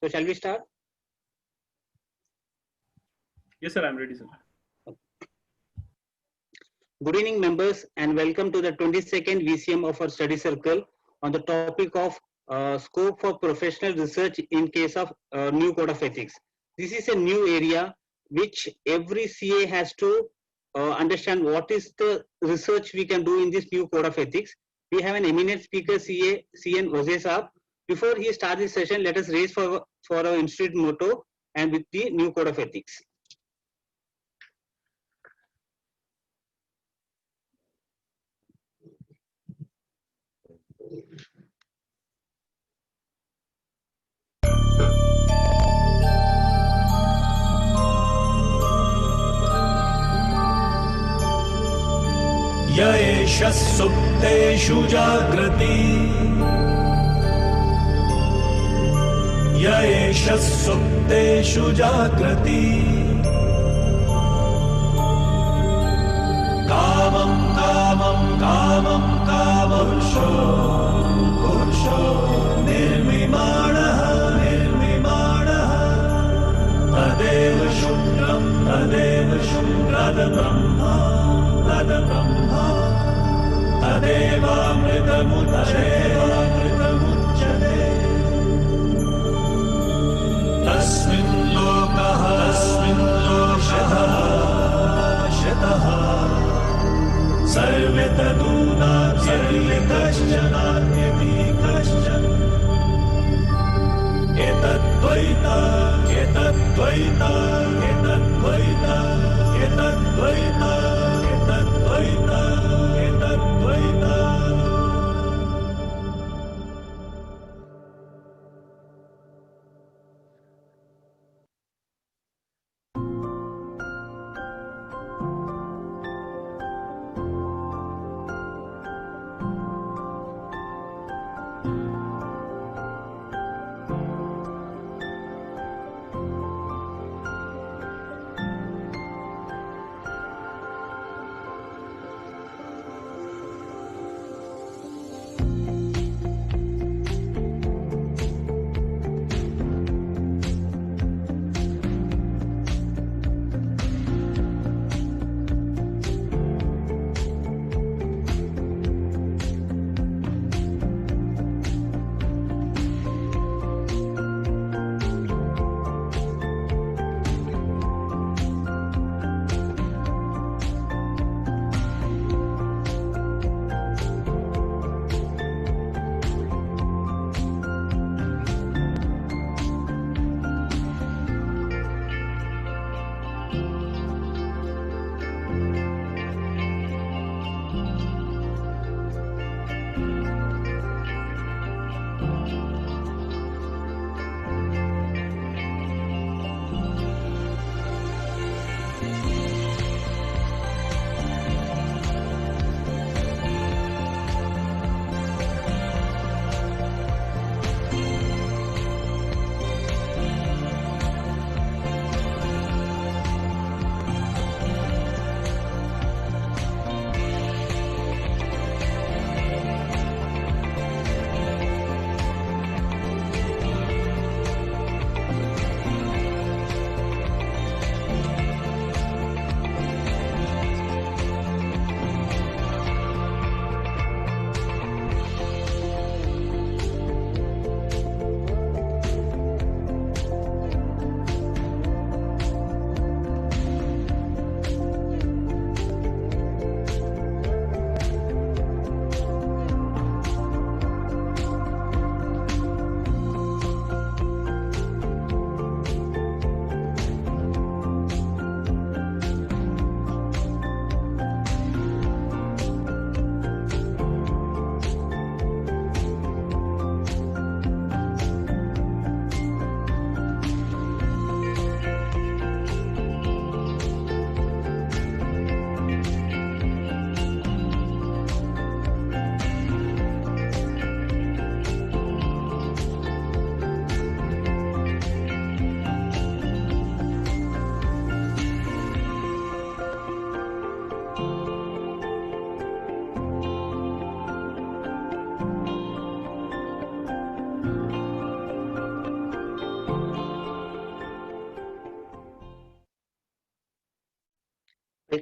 So shall we start? Yes, sir. I'm ready, sir. Good evening, members, and welcome to the 22nd VCM of our study circle on the topic of scope for professional research in case of new code of ethics. This is a new area which every CA has to understand what is the research we can do in this new code of ethics. We have an eminent speaker, CA CN Wazir Saab. Before he starts this session, let us raise for our institute motto and with the new code of ethics. य एष सुप्तेषु जागृति य एष सुप्तेषु जागृति कामं कामं कामं कामपुरुषो पुरुषो निर्मिमाणः निर्मिमाणः तदेव शुक्रं तद्ब्रह्मा तद्ब्रह्मा तदेवामृतमुच्यते तस्मिन् लोकः शतः सर्वे तदूनात्यपि कश्चन एतद्द्वैता एतद्द्वैता एतद्द्वैता एतद्द्वैता एतद्द्वैता एतद्द्वैता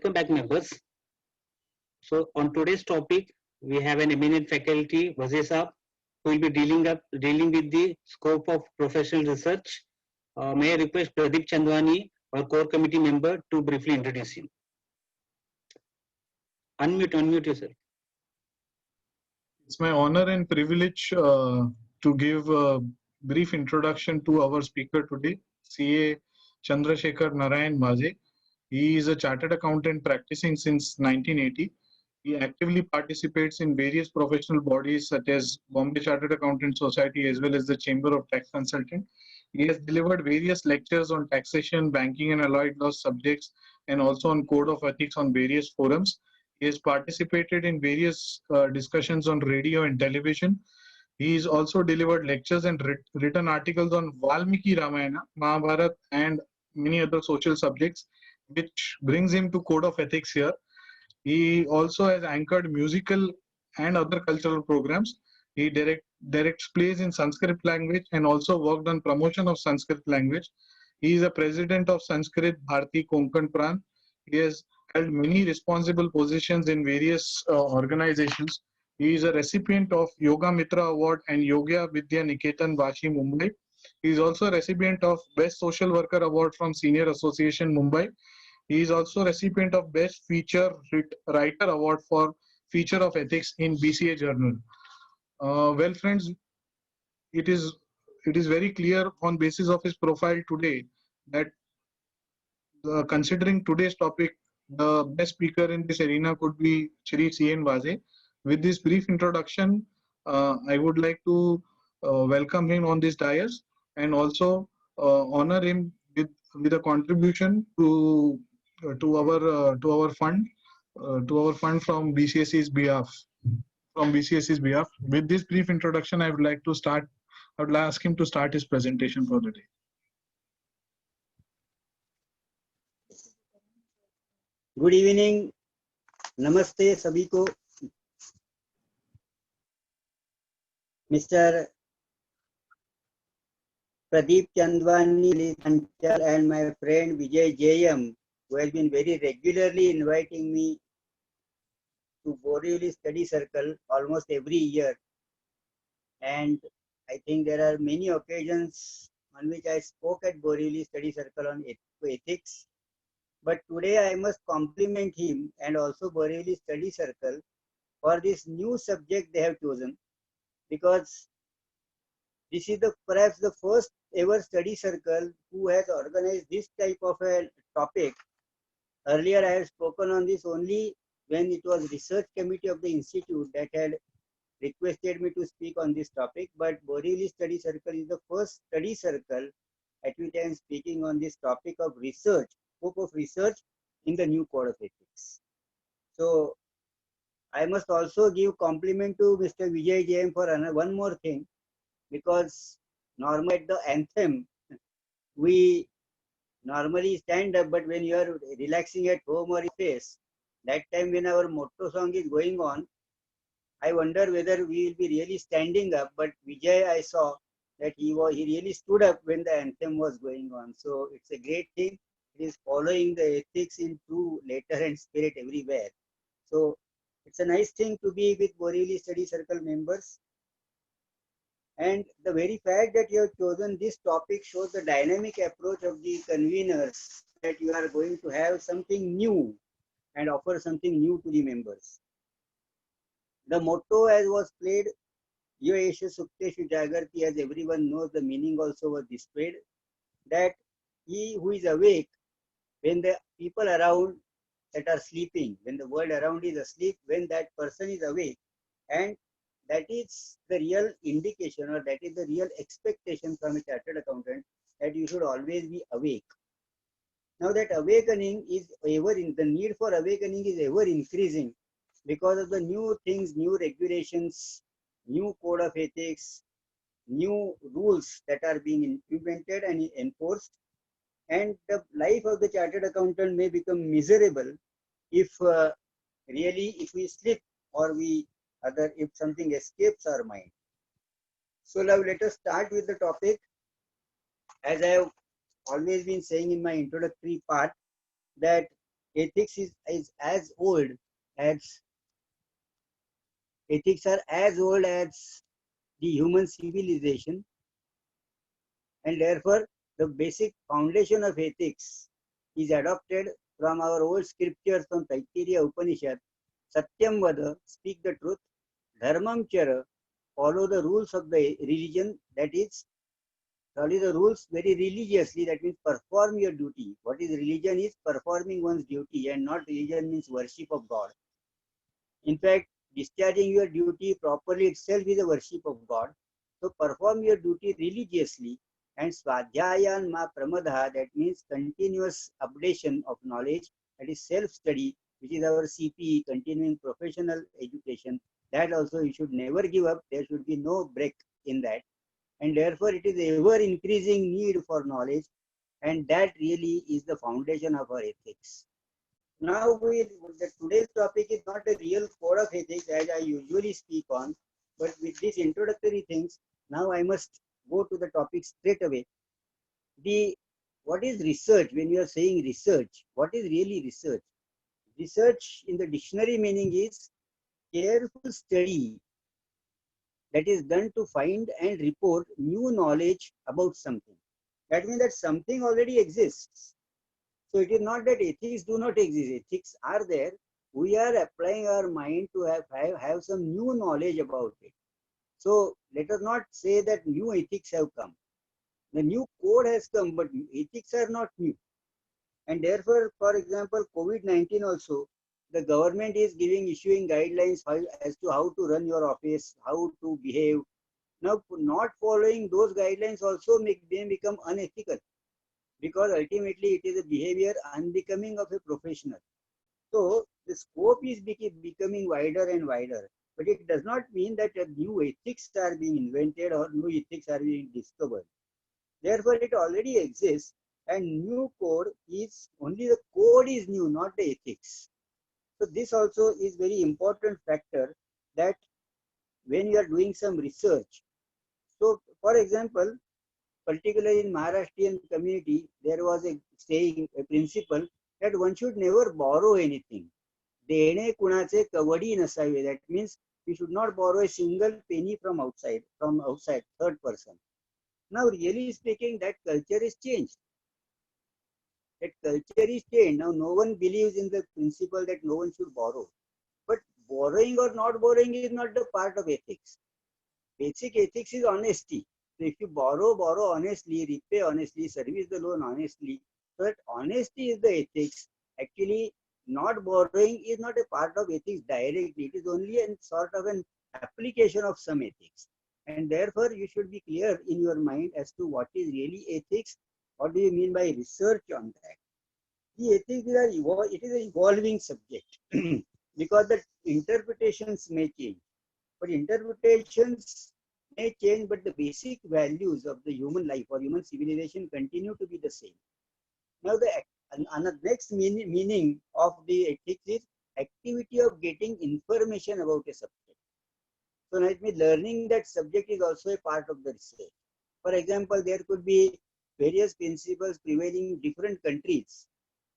welcome back, members. So on today's topic, we have an eminent faculty, Wazir Saab, who will be dealing with the scope of professional research. May I request Pradeep Chandwani, our core committee member, to briefly introduce him. Unmute yourself. It's my honor and privilege to give a brief introduction to our speaker today, CA Chandrasekhar Narayan Maze. He is a chartered accountant practicing since 1980. He actively participates in various professional bodies such as Bombay Chartered Accountant Society as well as the Chamber of Tax Consultants. He has delivered various lectures on taxation, banking and allied law subjects, and also on code of ethics on various forums. He has participated in various discussions on radio and television. He has also delivered lectures and written articles on Valmiki Ramayana, Mahabharata, and many other social subjects, which brings him to Code of Ethics here. He also has anchored musical and other cultural programs. He directs plays in Sanskrit language and also worked on promotion of Sanskrit language. He is a president of Sanskrit Bharati Konkan Pran. He has held many responsible positions in various organizations. He is a recipient of Yoga Mitra Award and Yoga Vidya Niketan Vashi Mumbai. He is also a recipient of Best Social Worker Award from Senior Association Mumbai. He is also a recipient of Best Feature Writer Award for Feature of Ethics in BCA Journal. Well, friends, it is very clear on basis of his profile today that considering today's topic, the best speaker in this arena could be Shri C.N. Vaze. With this brief introduction, I would like to welcome him on this dais and also honor him with a contribution to our fund from BCSE's behalf. With this brief introduction, I would ask him to start his presentation for the day. Good evening, नमस्ते सभी को। Mister Pradeep Chandwani and my friend Vijay JM, who has been very regularly inviting me to Borivali Study Circle almost every year. And I think there are many occasions on which I spoke at Borivali Study Circle on ethics. But today I must compliment him and also Borivali Study Circle for this new subject they have chosen, because this is perhaps the first ever study circle who has organized this type of a topic. Earlier I have spoken on this only when it was research committee of the institute that had requested me to speak on this topic, but Borivali Study Circle is the first study circle at which I am speaking on this topic of research, scope of research in the new code of ethics. So I must also give compliment to Mr. Vijay JM for one more thing, because normally at the anthem, we normally stand up, but when you are relaxing at home or face, that time when our motto song is going on, I wonder whether we will be really standing up, but Vijay, I saw that he really stood up when the anthem was going on. So it's a great thing. It is following the ethics in true letter and spirit everywhere. So it's a nice thing to be with Borivali Study Circle members. And the very fact that you have chosen this topic shows the dynamic approach of the conveners, that you are going to have something new and offer something new to the members. The motto as was played, Yo Esha Sukteshu Jagarti, as everyone knows, the meaning also was displayed, that he who is awake when the people around that are sleeping, when the world around is asleep, when that person is awake, and that is the real indication, or that is the real expectation from a chartered accountant, that you should always be awake. Now that awakening is the need for awakening is ever increasing because of the new things, new regulations, new code of ethics, new rules that are being implemented and enforced. And the life of the chartered accountant may become miserable if if we slip or if something escapes our mind. So now let us start with the topic. As I have always been saying in my introductory part, that ethics is as old as ethics are as old as the human civilization, and therefore the basic foundation of ethics is adopted from our old scriptures from Taittiriya Upanishad. Satyam vada, speak the truth. Dharmam chara, follow the rules of the religion, that is, follow the rules very religiously, that means perform your duty. What is religion is performing one's duty, and not religion means worship of God. In fact, discharging your duty properly itself is a worship of God. So perform your duty religiously, and swadhyayan ma pramadha, that means continuous updation of knowledge, that is self-study, which is our CPE, continuing professional education. That also you should never give up. There should be no break in that. And therefore it is ever increasing need for knowledge, and that really is the foundation of our ethics. Now today's topic is not a real code of ethics as I usually speak on, but with these introductory things, now I must go to the topic straight away. What is research? When you are saying research, what is really research? Research in the dictionary meaning is careful study that is done to find and report new knowledge about something. That means that something already exists. So it is not that ethics do not exist. Ethics are there. We are applying our mind to have some new knowledge about it. So let us not say that new ethics have come. The new code has come, but ethics are not new. And therefore, for example, COVID-19 also, the government is issuing guidelines as to how to run your office, how to behave. Now, not following those guidelines also may become unethical, because ultimately it is a behavior unbecoming of a professional. So the scope is becoming wider and wider, but it does not mean that new ethics are being invented or new ethics are being discovered. Therefore, it already exists, and new code is only the code is new, not the ethics. So this also is very important factor, that when you are doing some research. So for example, particularly in Maharashtrian community, there was a saying, a principle, that one should never borrow anything. देणे कुणाचे कवडी नसावे. That means we should not borrow a single penny from outside, third person. Now, really speaking, that culture is changed. That culture is changed. Now, no one believes in the principle that no one should borrow. But borrowing or not borrowing is not the part of ethics. Basic ethics is honesty. So if you borrow honestly, repay honestly, service the loan honestly. So that honesty is the ethics. Actually, not borrowing is not a part of ethics directly. It is only a sort of an application of some ethics. And therefore, you should be clear in your mind as to what is really ethics. What do you mean by research on that? The ethics it is an evolving subject because the interpretations may change. But interpretations may change, but the basic values of the human life or human civilization continue to be the same. Now, the next meaning of the ethics is activity of getting information about a subject. So, let me learning that subject is also a part of the research. For example, there could be various principles prevailing in different countries.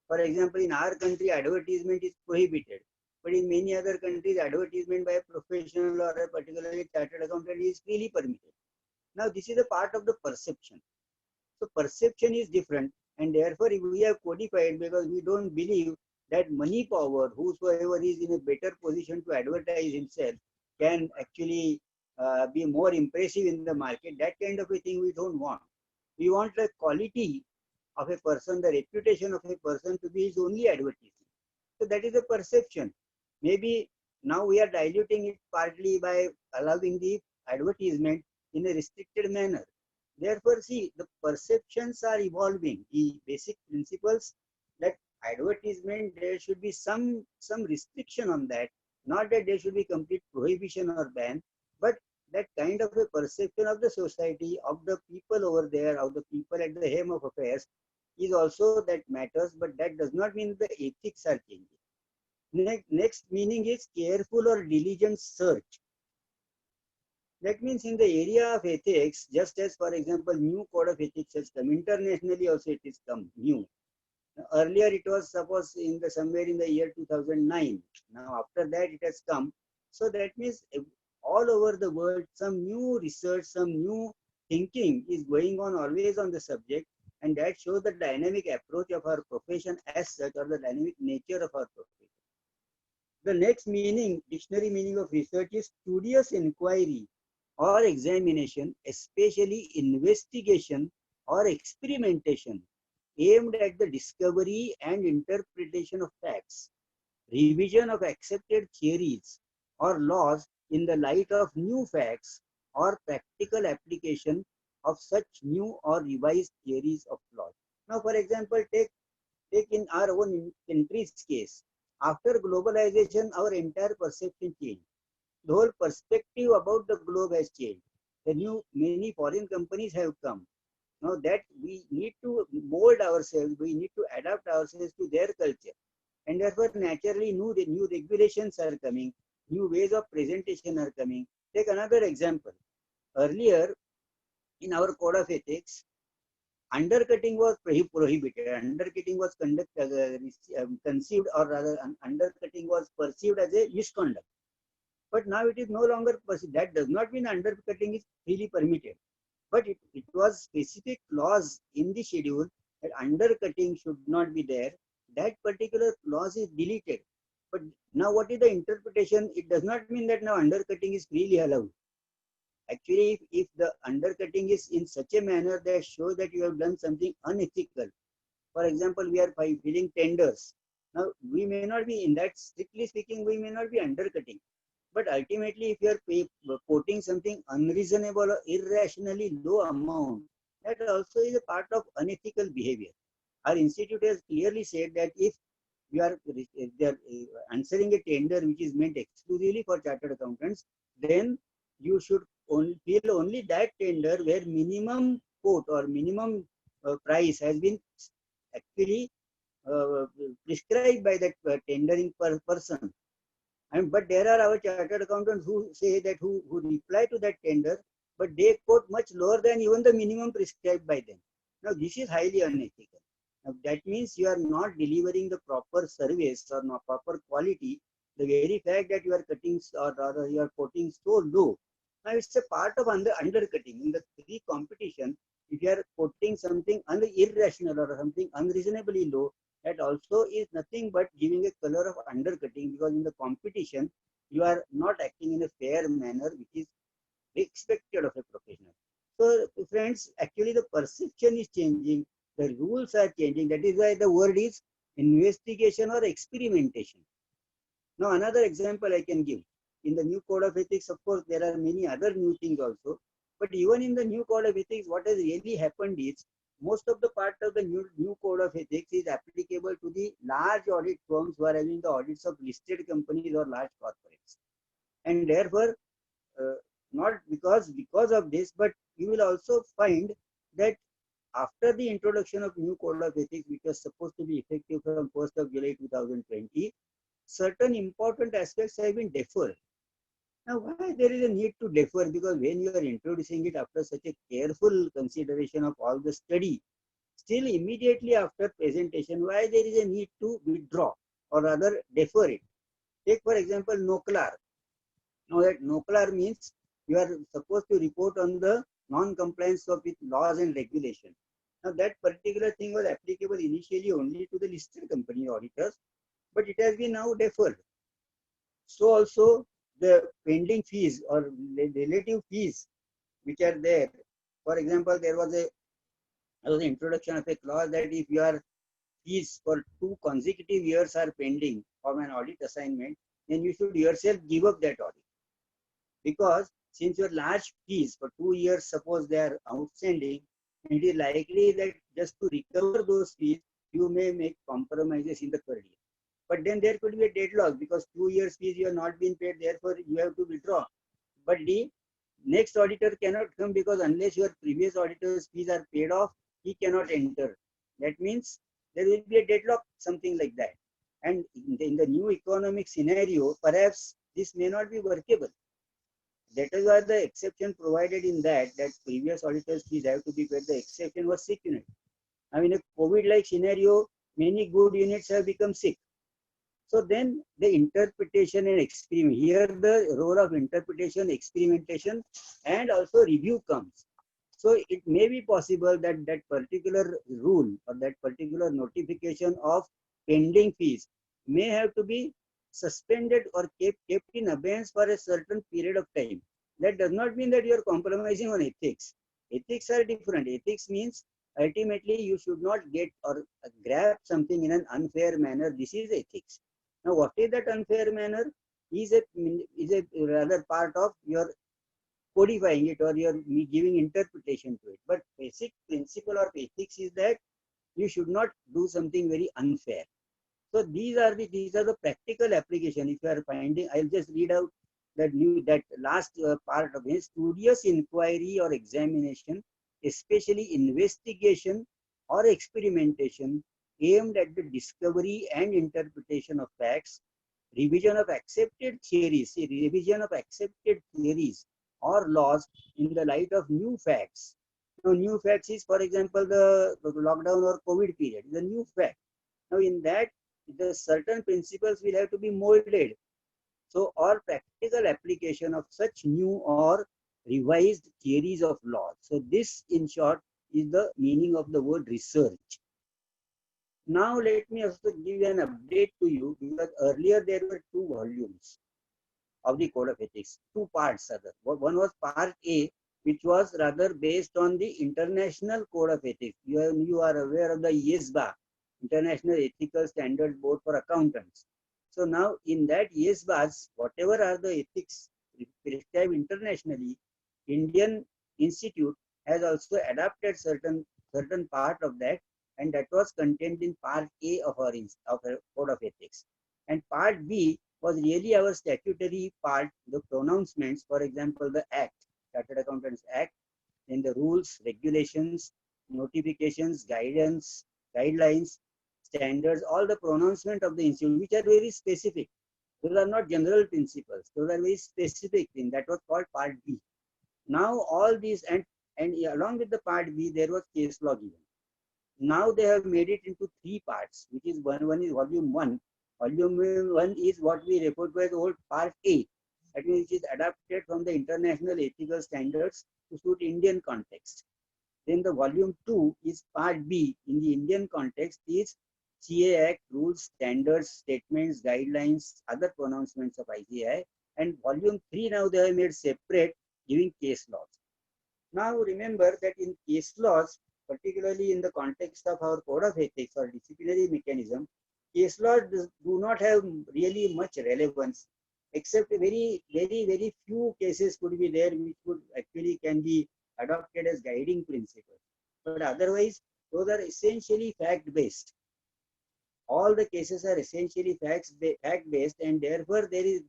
For example, in our country, advertisement is prohibited. But in many other countries, advertisement by a professional or a particularly chartered accountant is freely permitted. Now, this is a part of the perception. So, perception is different, and therefore we have codified, because we don't believe that money power, whosoever is in a better position to advertise himself, can actually be more impressive in the market. That kind of a thing we don't want. We want the quality of a person, the reputation of a person to be his only advertisement. So that is a perception. Maybe now we are diluting it partly by allowing the advertisement in a restricted manner. Therefore, see, the perceptions are evolving. The basic principles that advertisement, there should be some restriction on that. Not that there should be complete prohibition or ban, but that kind of a perception of the society, of the people over there, of the people at the helm of affairs, is also that matters, but that does not mean the ethics are changing. Next meaning is careful or diligent search. That means in the area of ethics, just as for example, new code of ethics has come, internationally also it is come new. Earlier it was suppose in the somewhere in the year 2009. Now after that it has come. So that means all over the world some new research, some new thinking is going on always on the subject, and that shows the dynamic approach of our profession as such, or the dynamic nature of our profession. The next meaning, dictionary meaning of research is studious inquiry or examination, especially investigation or experimentation aimed at the discovery and interpretation of facts, revision of accepted theories or laws in the light of new facts, or practical application of such new or revised theories of law. Now, for example, take in our own country's case. After globalization, our entire perception changed. The whole perspective about the globe has changed. Many foreign companies have come. Now that we need to mold ourselves, we need to adapt ourselves to their culture. And therefore, naturally, new regulations are coming, new ways of presentation are coming. Take another example. Earlier, in our code of ethics, undercutting was prohibited. Undercutting was conceived, or rather, undercutting was perceived as a misconduct. But now it is no longer perceived. That does not mean undercutting is freely permitted. But it was specific clause in the schedule that undercutting should not be there. That particular clause is deleted. But now what is the interpretation? It does not mean that now undercutting is freely allowed. Actually, if the undercutting is in such a manner that shows that you have done something unethical, for example, we are filling tenders. Now, we may not be, in that, strictly speaking, we may not be undercutting. But ultimately, if you are quoting something unreasonable or irrationally low amount, that also is a part of unethical behavior. Our institute has clearly said that if you are answering a tender which is meant exclusively for chartered accountants, then you should fill only that tender where minimum quote or minimum price has been actually prescribed by that tendering person. But there are our chartered accountants who say that who reply to that tender, but they quote much lower than even the minimum prescribed by them. Now this is highly unethical. Now that means you are not delivering the proper service or not proper quality. The very fact that you are cutting, or rather you are quoting so low. Now it's a part of undercutting. In the free competition, if you are quoting something irrational or something unreasonably low, that also is nothing but giving a color of undercutting, because in the competition, you are not acting in a fair manner, which is expected of a professional. So, friends, actually the perception is changing, the rules are changing. That is why the word is investigation or experimentation. Now, another example I can give. In the new code of ethics, of course, there are many other new things also. But even in the new code of ethics, what has really happened is, most of the part of the new code of ethics is applicable to the large audit firms who are having the audits of listed companies or large corporates. And therefore, not because of this, but you will also find that after the introduction of new code of ethics, which was supposed to be effective from 1st of July 2020, certain important aspects have been deferred. Now, why there is a need to defer? Because when you are introducing it after such a careful consideration of all the study, still immediately after presentation, why there is a need to withdraw or rather defer it? Take for example, NOCLAR. Now that NOCLAR means you are supposed to report on the non-compliance with laws and regulations. Now that particular thing was applicable initially only to the listed company auditors, but it has been now deferred. So also the pending fees or relative fees which are there. For example, there was an introduction of a clause that if your fees for 2 consecutive years are pending from an audit assignment, then you should yourself give up that audit. Because since your large fees for 2 years, suppose they are outstanding, it is likely that just to recover those fees, you may make compromises in the third year. But then there could be a deadlock because 2 years fees you have not been paid, therefore you have to withdraw. But the next auditor cannot come because unless your previous auditor's fees are paid off, he cannot enter. That means there will be a deadlock, something like that. And in the new economic scenario, perhaps this may not be workable. That is why the exception provided in that previous auditors fees have to be paid. The exception was secondary. I mean, a COVID-like scenario, many good units have become sick. So then the interpretation and experiment, here the role of interpretation, experimentation, and also review comes. So it may be possible that that particular rule or that particular notification of pending fees may have to be suspended or kept in abeyance for a certain period of time. That does not mean that you are compromising on ethics. Ethics are different. Ethics means ultimately you should not get or grab something in an unfair manner. This is ethics. Now, what is that unfair manner? Is a rather part of your codifying it or you're giving interpretation to it. But basic principle of ethics is that you should not do something very unfair. So these are the practical application. If you are finding, I'll just read out that last part of it: studious inquiry or examination, especially investigation or experimentation aimed at the discovery and interpretation of facts, revision of accepted theories, or laws in the light of new facts. Now, new facts is, for example, the lockdown or COVID period is a new fact. Now, in that, the certain principles will have to be molded. So, or practical application of such new or revised theories of law. So, this, in short, is the meaning of the word research. Now, let me also give an update to you, because earlier there were 2 volumes of the Code of Ethics, 2 parts. One was part A, which was rather based on the International Code of Ethics. You are aware of the IESBA, International Ethical Standards Board for Accountants. So now in that IESBAs, whatever are the ethics prescribed internationally, Indian Institute has also adapted certain part of that, and that was contained in part A of our Code of Ethics. And part B was really our statutory part, the pronouncements, for example, the Act, Chartered Accountants Act, then the rules, regulations, notifications, guidance, guidelines, standards, all the pronouncement of the institute, which are very specific. Those are not general principles. Those are very specific things. That was called part B. Now all these, and along with the part B, there was case law given. Now they have made it into 3 parts, which is one is volume 1. Volume 1 is what we refer to as old part A. That means it is adapted from the international ethical standards to suit Indian context. Then the volume 2 is part B. In the Indian context is CA Act, rules, standards, statements, guidelines, other pronouncements of ICAI. And volume 3 now they have made separate, giving case laws. Now remember that in case laws, particularly in the context of our Code of Ethics or disciplinary mechanism, case laws do not have really much relevance, except very few cases could be there which would actually can be adopted as guiding principles. But otherwise, those are essentially fact-based. All the cases are essentially fact-based, and therefore there is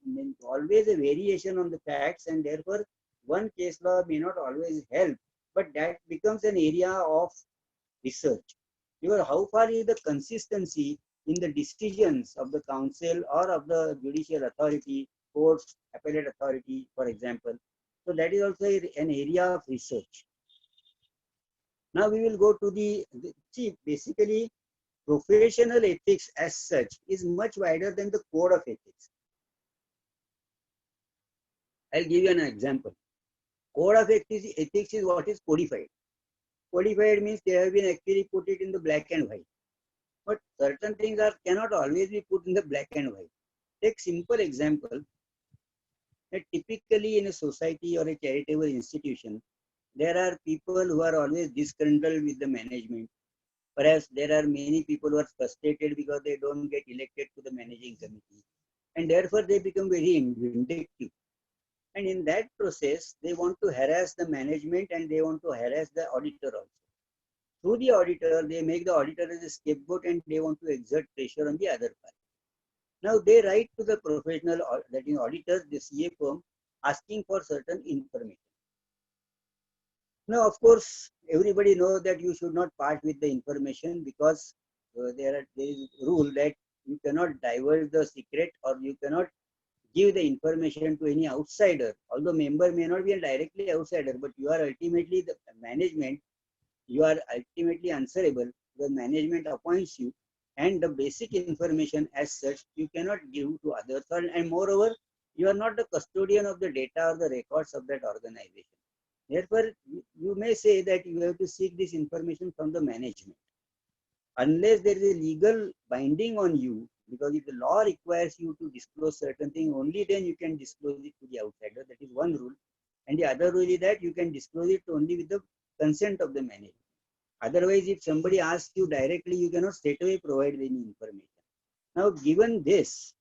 always a variation on the facts, and therefore one case law may not always help, but that becomes an area of research. Because how far is the consistency in the decisions of the council or of the judicial authority, courts, appellate authority, for example. So that is also an area of research. Now we will go to see, basically professional ethics as such is much wider than the Code of Ethics. I'll give you an example. Code of Ethics is what is codified. Codified means they have been actually put it in the black and white. But certain things cannot always be put in the black and white. Take simple example, that typically in a society or a charitable institution, there are people who are always disgruntled with the management. Perhaps there are many people who are frustrated because they don't get elected to the managing committee. And therefore they become very vindictive. And in that process, they want to harass the management and they want to harass the auditor also. Through the auditor, they make the auditor as a scapegoat and they want to exert pressure on the other party. Now they write to the professional, that is auditors, the CA firm, asking for certain information. Now, of course, everybody knows that you should not part with the information because there is a rule that you cannot divulge the secret or you cannot give the information to any outsider. Although member may not be a directly outsider, but you are ultimately the management, you are ultimately answerable. The management appoints you. And the basic information as such you cannot give to others, and moreover, you are not the custodian of the data or the records of that organization. Therefore, you may say that you have to seek this information from the management. Unless there is a legal binding on you, because if the law requires you to disclose certain thing, only then you can disclose it to the outsider. That is one rule. And the other rule is that you can disclose it only with the consent of the manager. Otherwise, if somebody asks you directly, you cannot straight away provide any information. Now, given this,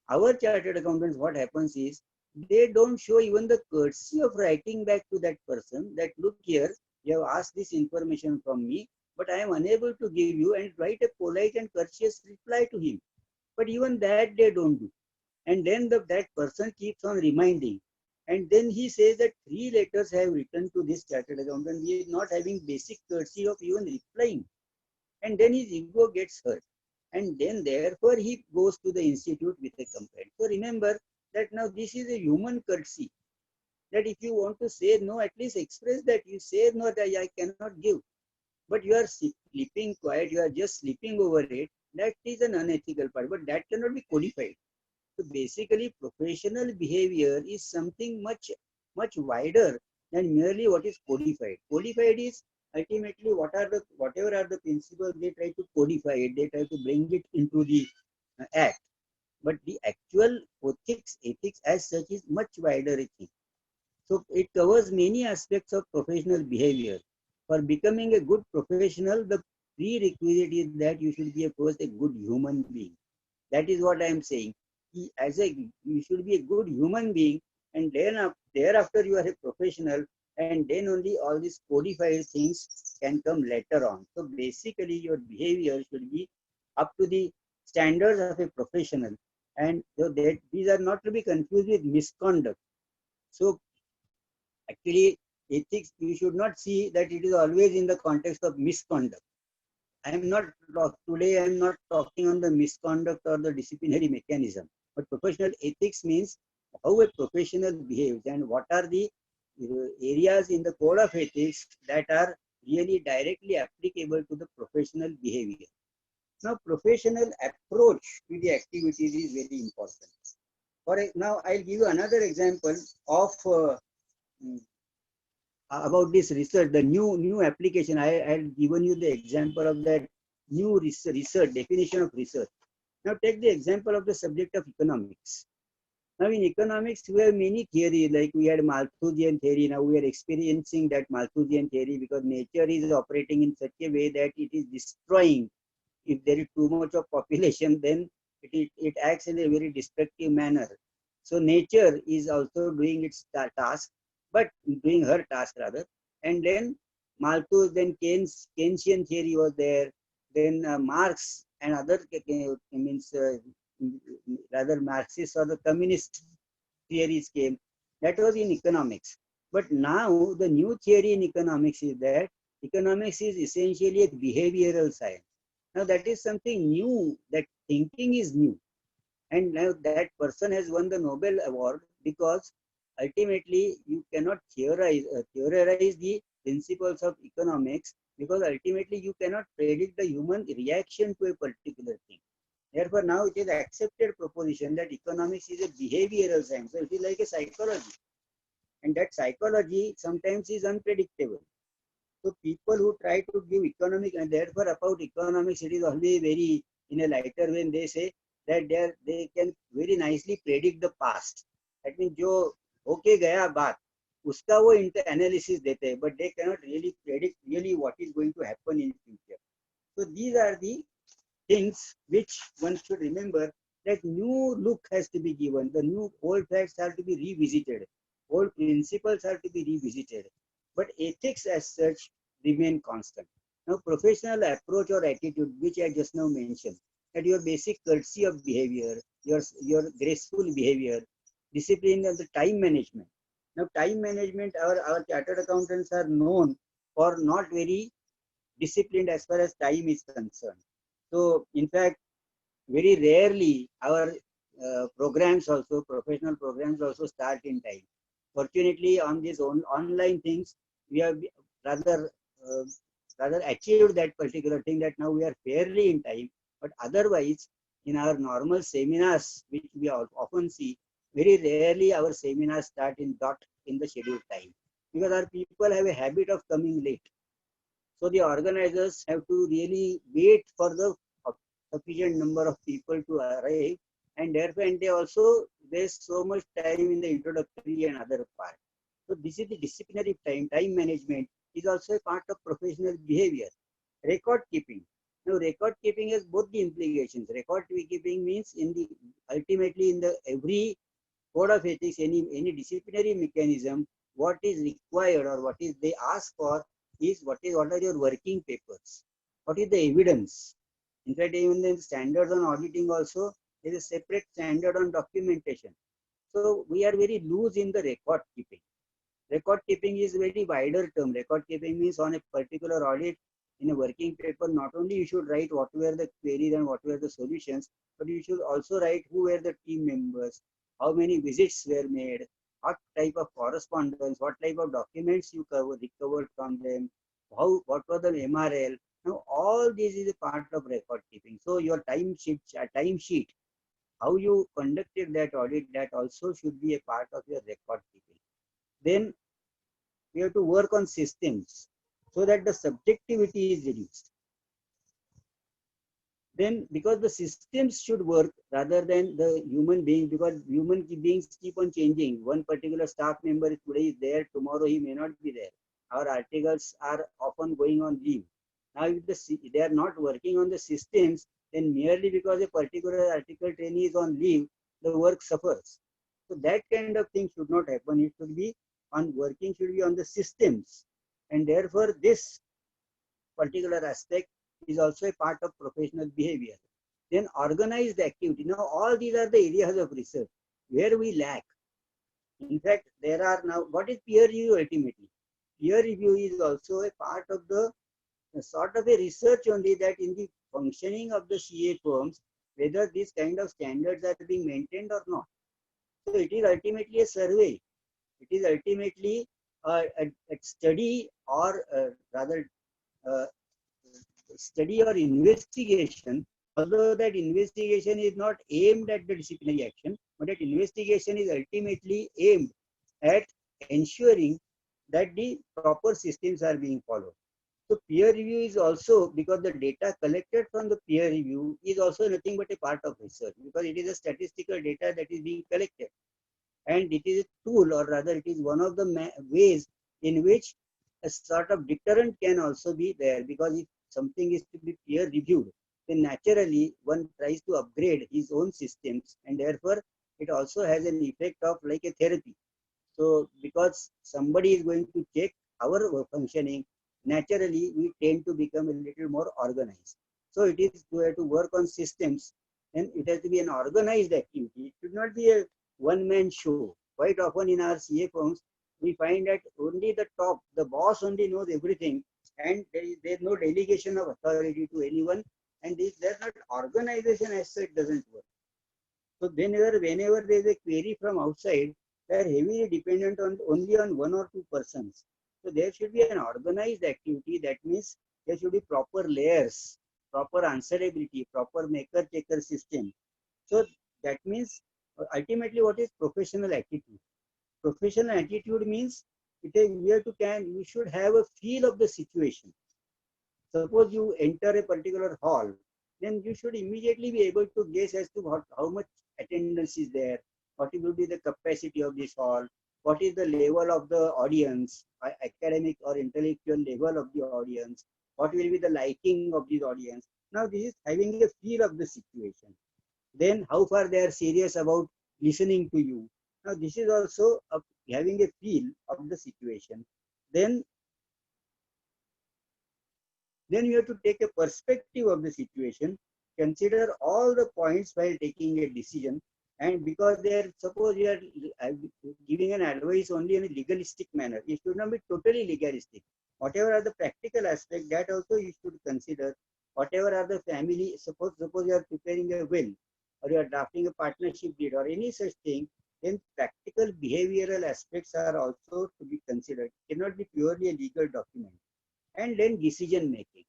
our chartered accountants, what happens is, they don't show even the courtesy of writing back to that person that, look here, you have asked this information from me, but I am unable to give you, and write a polite and courteous reply to him. But even that they don't do. And then that person keeps on reminding. And then he says that 3 letters have written to this chartered accountant. He is not having basic courtesy of even replying. And then his ego gets hurt. And then therefore he goes to the institute with a complaint. So remember that now this is a human courtesy. That if you want to say no, at least express that you say no, that I cannot give. But you are sleeping quiet, you are just sleeping over it. That is an unethical part, but that cannot be codified. So basically, professional behavior is something much wider than merely what is codified. Codified is ultimately whatever are the principles, they try to codify it, they try to bring it into the act. But the actual ethics as such is much wider a thing. So it covers many aspects of professional behavior. For becoming a good professional, the prerequisite is that you should be first a good human being. That is what I am saying. You should be a good human being, and then thereafter you are a professional, and then only all these codified things can come later on. So basically, your behavior should be up to the standards of a professional, and so that these are not to be confused with misconduct. So actually, ethics, you should not see that it is always in the context of misconduct. I am not talking on the misconduct or the disciplinary mechanism, but professional ethics means how a professional behaves and what are the areas in the code of ethics that are really directly applicable to the professional behavior. Now, professional approach to the activities is very important. Now, I'll give you another example of about this research, the new application. I had given you the example of that new research definition of research. Now take the example of the subject of economics. Now in economics, we have many theories, like we had Malthusian theory. Now we are experiencing that Malthusian theory because nature is operating in such a way that it is destroying. If there is too much of population, then it acts in a very destructive manner. So nature is also doing its task, but doing her task rather. And then Malthus, then Keynesian theory was there. Then Marx and other rather Marxist or the communist theories came. That was in economics. But now the new theory in economics is that economics is essentially a behavioral science. Now that is something new, that thinking is new. And now that person has won the Nobel Award because ultimately you cannot theorize the principles of economics, because ultimately you cannot predict the human reaction to a particular thing. Therefore, now it is accepted proposition that economics is a behavioral science. So it is like a psychology. And that psychology sometimes is unpredictable. So people who try to give economic, and therefore about economics, it is always very in a lighter when they say that they can very nicely predict the past. That means jo okay gaya baat, uska wo analysis dete hai, but they cannot really predict really what is going to happen in future. So these are the things which one should remember, that new look has to be given. The new old facts have to be revisited. Old principles have to be revisited. But ethics as such remain constant. Now, professional approach or attitude, which I just now mentioned, that your basic courtesy of behavior, your graceful behavior, discipline of the time management. Now, time management, our chartered accountants are known for not very disciplined as far as time is concerned. So, in fact, very rarely our programs also, professional programs also start in time. Fortunately, on these online things, we have rather achieved that particular thing, that now we are fairly in time. But otherwise, in our normal seminars, which we often see, very rarely our seminars start in dot in the scheduled time, because our people have a habit of coming late. So the organizers have to really wait for the sufficient number of people to arrive, and therefore and they also waste so much time in the introductory and other part. So this is the disciplinary time management is also a part of professional behavior. Record keeping. Now record keeping has both the implications. Record keeping means in the ultimately in the every code of ethics, any disciplinary mechanism, what is required or what is they ask for is what are your working papers, what is the evidence. In fact, even the standards on auditing also there is a separate standard on documentation. So we are very loose in the record keeping. Record keeping is very wider term. Record keeping means on a particular audit in a working paper, not only you should write what were the queries and what were the solutions, but you should also write who were the team members, how many visits were made, what type of correspondence, what type of documents you recovered from them, what was the MRL. Now all this is a part of record keeping. So your time sheet, how you conducted that audit, that also should be a part of your record keeping. Then we have to work on systems so that the subjectivity is reduced. Then because the systems should work rather than the human being, because human beings keep on changing. One particular staff member today is there, tomorrow he may not be there. Our articles are often going on leave. Now if they are not working on the systems, then merely because a particular article trainee is on leave, the work suffers. So that kind of thing should not happen. It should be on working, should be on the systems. And therefore this particular aspect is also a part of professional behavior. Then organized activity. Now all these are the areas of research where we lack. In fact, there are now, what is peer review ultimately? Peer review is also a part of the sort of a research only, that in the functioning of the CA firms, whether these kind of standards are being maintained or not. So it is ultimately a survey. It is ultimately a study, or rather study or investigation, although that investigation is not aimed at the disciplinary action, but that investigation is ultimately aimed at ensuring that the proper systems are being followed. So peer review is also, because the data collected from the peer review is also nothing but a part of research, because it is a statistical data that is being collected. And it is a tool, or rather it is one of the ways in which a sort of deterrent can also be there, because if something is to be peer reviewed, then naturally one tries to upgrade his own systems, and therefore it also has an effect of like a therapy. So because somebody is going to check our functioning, naturally we tend to become a little more organized. So it is to work on systems, and it has to be an organized activity. It should not be a one-man show. Quite often in our CA firms, we find that only the top, the boss only knows everything, and there is no delegation of authority to anyone, and there's not organization as such doesn't work. So whenever there is a query from outside, they are heavily dependent on only on one or two persons. So there should be an organized activity. That means there should be proper layers, proper answerability, proper maker-taker system. So that means ultimately what is professional attitude? Professional attitude means you should have a feel of the situation. Suppose you enter a particular hall, then you should immediately be able to guess as to how much attendance is there, what will be the capacity of this hall, what is the level of the audience, academic or intellectual level of the audience, what will be the liking of this audience. Now this is having a feel of the situation. Then how far they are serious about listening to you. Now this is also having a feel of the situation. Then you have to take a perspective of the situation, consider all the points while taking a decision. And because suppose you are giving an advice only in a legalistic manner, it should not be totally legalistic. Whatever are the practical aspects, that also you should consider. Whatever are the family, suppose you are preparing a will, or you are drafting a partnership deed, or any such thing, then practical behavioral aspects are also to be considered. It cannot be purely a legal document. And then decision making.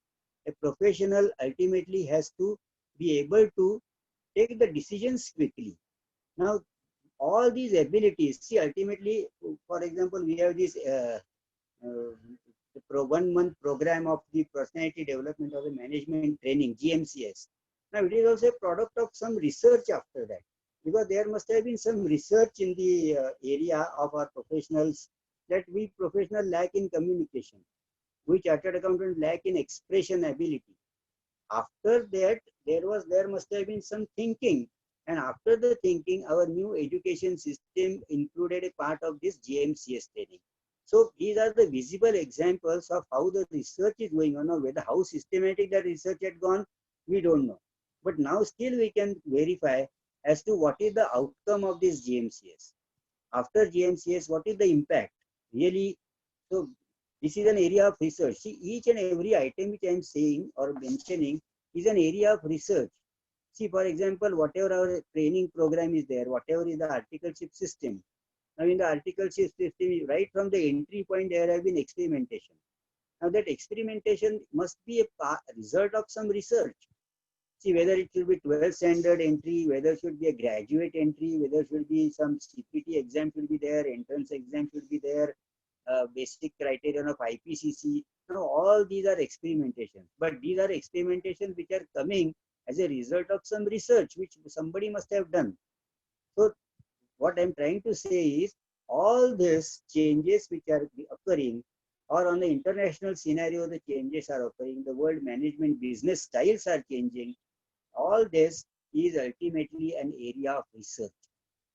A professional ultimately has to be able to take the decisions quickly. Now, all these abilities, see, ultimately, for example, we have this 1 month program of the personality development of the management training, GMCS. Now, it is also a product of some research after that, because there must have been some research in the area of our professionals, that we professionals lack in communication, we chartered accountants lack in expression ability. After that, there must have been some thinking, and after the thinking, our new education system included a part of this GMCS training. So these are the visible examples of how the research is going on. Now, whether how systematic the research had gone, we don't know. But now still we can verify as to what is the outcome of this GMCS. After GMCS, what is the impact? Really, so this is an area of research. See, each and every item which I am saying or mentioning is an area of research. See, for example, whatever our training program is there, whatever is the articleship system. Now, in the articleship system, right from the entry point, there have been experimentation. Now, that experimentation must be a result of some research. See, whether it should be 12th standard entry, whether it should be a graduate entry, whether it should be some CPT exam should be there, entrance exam should be there, basic criterion of IPCC. Now, all these are experimentations, but these are experimentations which are coming as a result of some research which somebody must have done. So, what I'm trying to say is, all these changes which are occurring, or on the international scenario, the changes are occurring, the world management business styles are changing. All this is ultimately an area of research.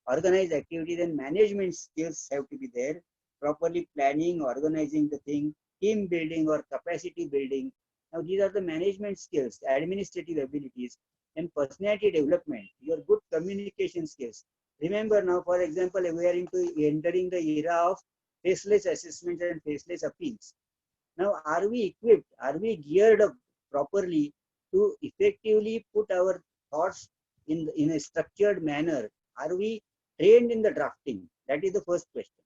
Organized activities and management skills have to be there. Properly planning, organizing the thing, team building or capacity building. Now, these are the management skills, administrative abilities, and personality development, your good communication skills. Remember now, for example, we are entering the era of faceless assessments and faceless appeals. Now, are we equipped? Are we geared up properly to effectively put our thoughts in a structured manner? Are we trained in the drafting? That is the first question.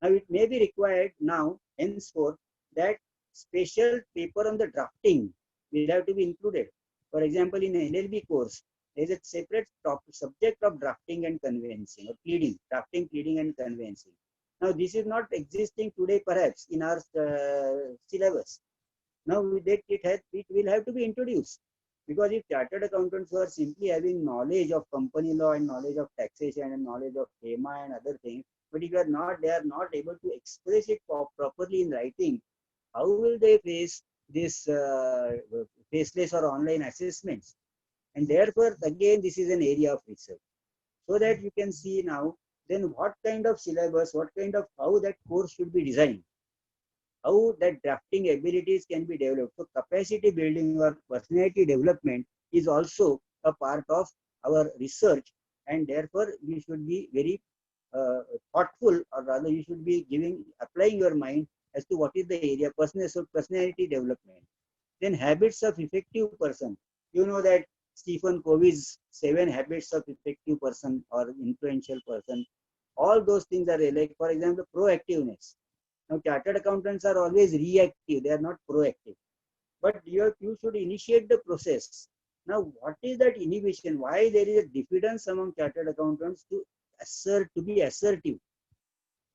Now, it may be required now, henceforth, that special paper on the drafting will have to be included. For example, in an LLB course, there is a separate subject of drafting and conveyancing, or pleading, drafting, pleading, and conveyancing. Now, this is not existing today, perhaps, in our syllabus. Now, it will have to be introduced, because if chartered accountants were simply having knowledge of company law and knowledge of taxation and knowledge of HEMA and other things, but if they are not able to express it properly in writing, how will they face this faceless or online assessments? And therefore, again, this is an area of research. So that you can see now, then what kind of syllabus, how that course should be designed, how that drafting abilities can be developed. So capacity building or personality development is also a part of our research, and therefore you should be very thoughtful, or rather you should be applying your mind as to what is the area, personality development. Then habits of effective person. You know that Stephen Covey's 7 habits of effective person or influential person. All those things are like, for example, proactiveness. Now, chartered accountants are always reactive, they are not proactive. But you should initiate the process. Now, what is that inhibition? Why there is a diffidence among chartered accountants to be assertive?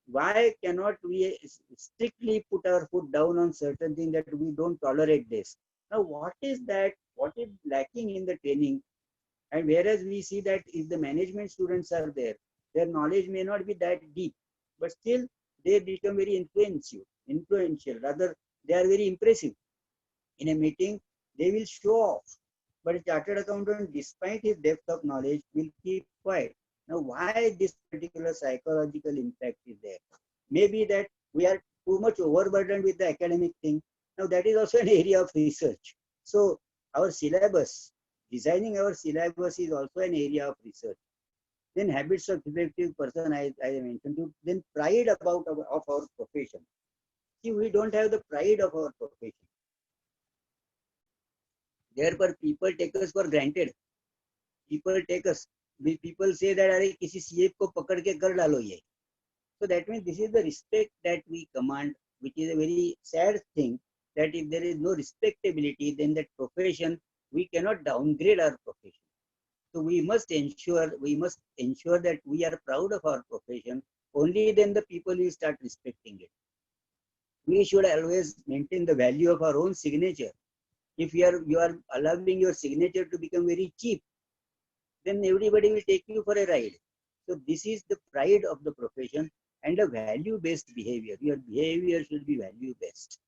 Why cannot we strictly put our foot down on certain things, that we don't tolerate this? Now, what is that? What is lacking in the training? And whereas we see that if the management students are there, their knowledge may not be that deep, but still they become very influential. Rather, they are very impressive. In a meeting, they will show off. But a chartered accountant, despite his depth of knowledge, will keep quiet. Now, why this particular psychological impact is there? Maybe that we are too much overburdened with the academic thing. Now, that is also an area of research. So, our syllabus, designing our syllabus is also an area of research. Then habits of effective person, I mentioned to. Then pride of our profession. See, we don't have the pride of our profession. Therefore, people take us for granted. People say that अरे किसी CF को पकड़ के कर डालो ये. So that means this is the respect that we command, which is a very sad thing, that if there is no respectability, then that profession We cannot downgrade our profession. So we must ensure that we are proud of our profession. Only then the people will start respecting it. We should always maintain the value of our own signature. If you are allowing your signature to become very cheap, then everybody will take you for a ride. So this is the pride of the profession and a value-based behavior. Your behavior should be value-based.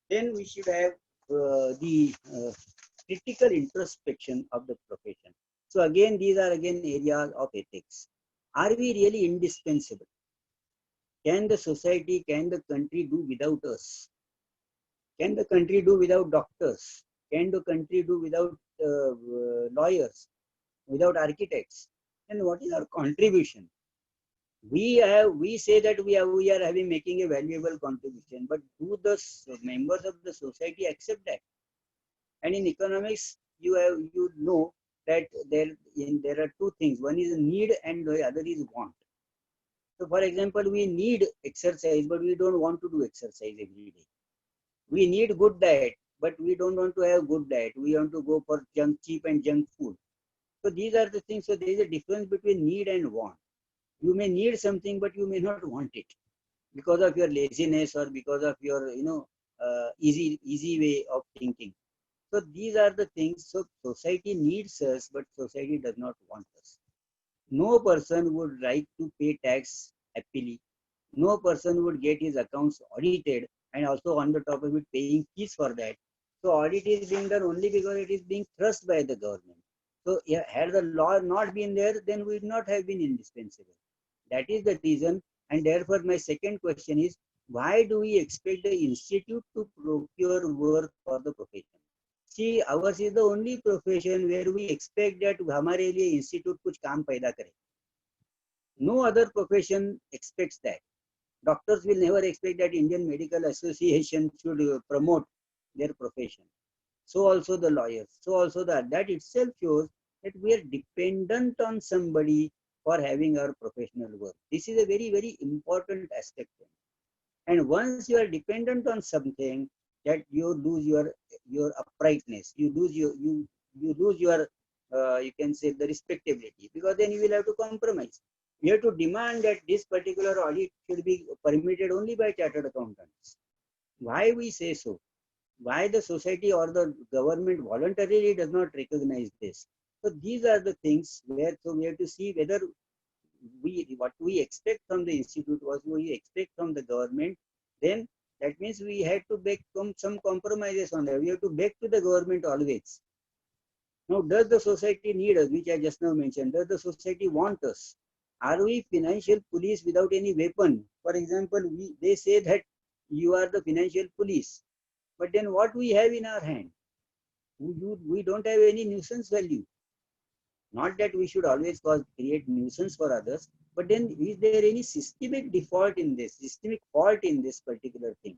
Then we should have the critical introspection of the profession. So again, these are again areas of ethics. Are we really indispensable? Can the society, can the country do without us? Can the country do without doctors? Can the country do without lawyers, without architects? And what is our contribution? We say that we are having making a valuable contribution, but do the members of the society accept that? And in economics, you know that there are two things. One is need and the other is want. So for example, we need exercise, but we don't want to do exercise every day. We need good diet, but we don't want to have good diet. We want to go for cheap and junk food. So these are the things. So there is a difference between need and want. You may need something, but you may not want it because of your laziness or because of your easy way of thinking. So these are the things. So society needs us, but society does not want us. No person would like to pay tax happily. No person would get his accounts audited and also on the top of it paying fees for that. So audit is being done only because it is being thrust by the government. So had the law not been there, then we would not have been indispensable. That is the reason. And therefore my second question is, why do we expect the institute to procure work for the profession? See, ours is the only profession where we expect that हमारे लिए institute कुछ काम पैदा करे. No other profession expects that. Doctors will never expect that Indian Medical Association should promote their profession. So also the lawyers. So also that itself shows that we are dependent on somebody for having our professional work. This is a very, very important aspect. And once you are dependent on something, that you lose your uprightness, you lose your you can say the respectability, because then you will have to compromise. You have to demand that this particular audit should be permitted only by chartered accountants. Why we say so? Why the society or the government voluntarily does not recognize this? So these are the things where we have to see whether what we expect from the institute, what we expect from the government, then that means we had to make some compromises on that. We have to beg to the government always. Now, does the society need us, which I just now mentioned? Does the society want us? Are we financial police without any weapon? For example, they say that you are the financial police, but then what we have in our hand? We don't have any nuisance value. Not that we should always create nuisance for others, but then is there any systemic default in this, systemic fault in this particular thing?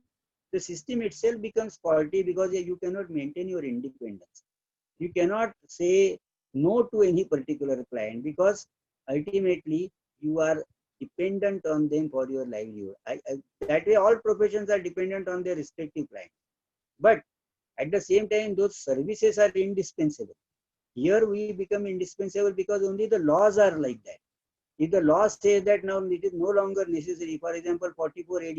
The system itself becomes faulty because you cannot maintain your independence. You cannot say no to any particular client because ultimately you are dependent on them for your livelihood. That way all professions are dependent on their respective clients. But at the same time, those services are indispensable. Here we become indispensable because only the laws are like that. If the law says that now it is no longer necessary, for example, 44 AD,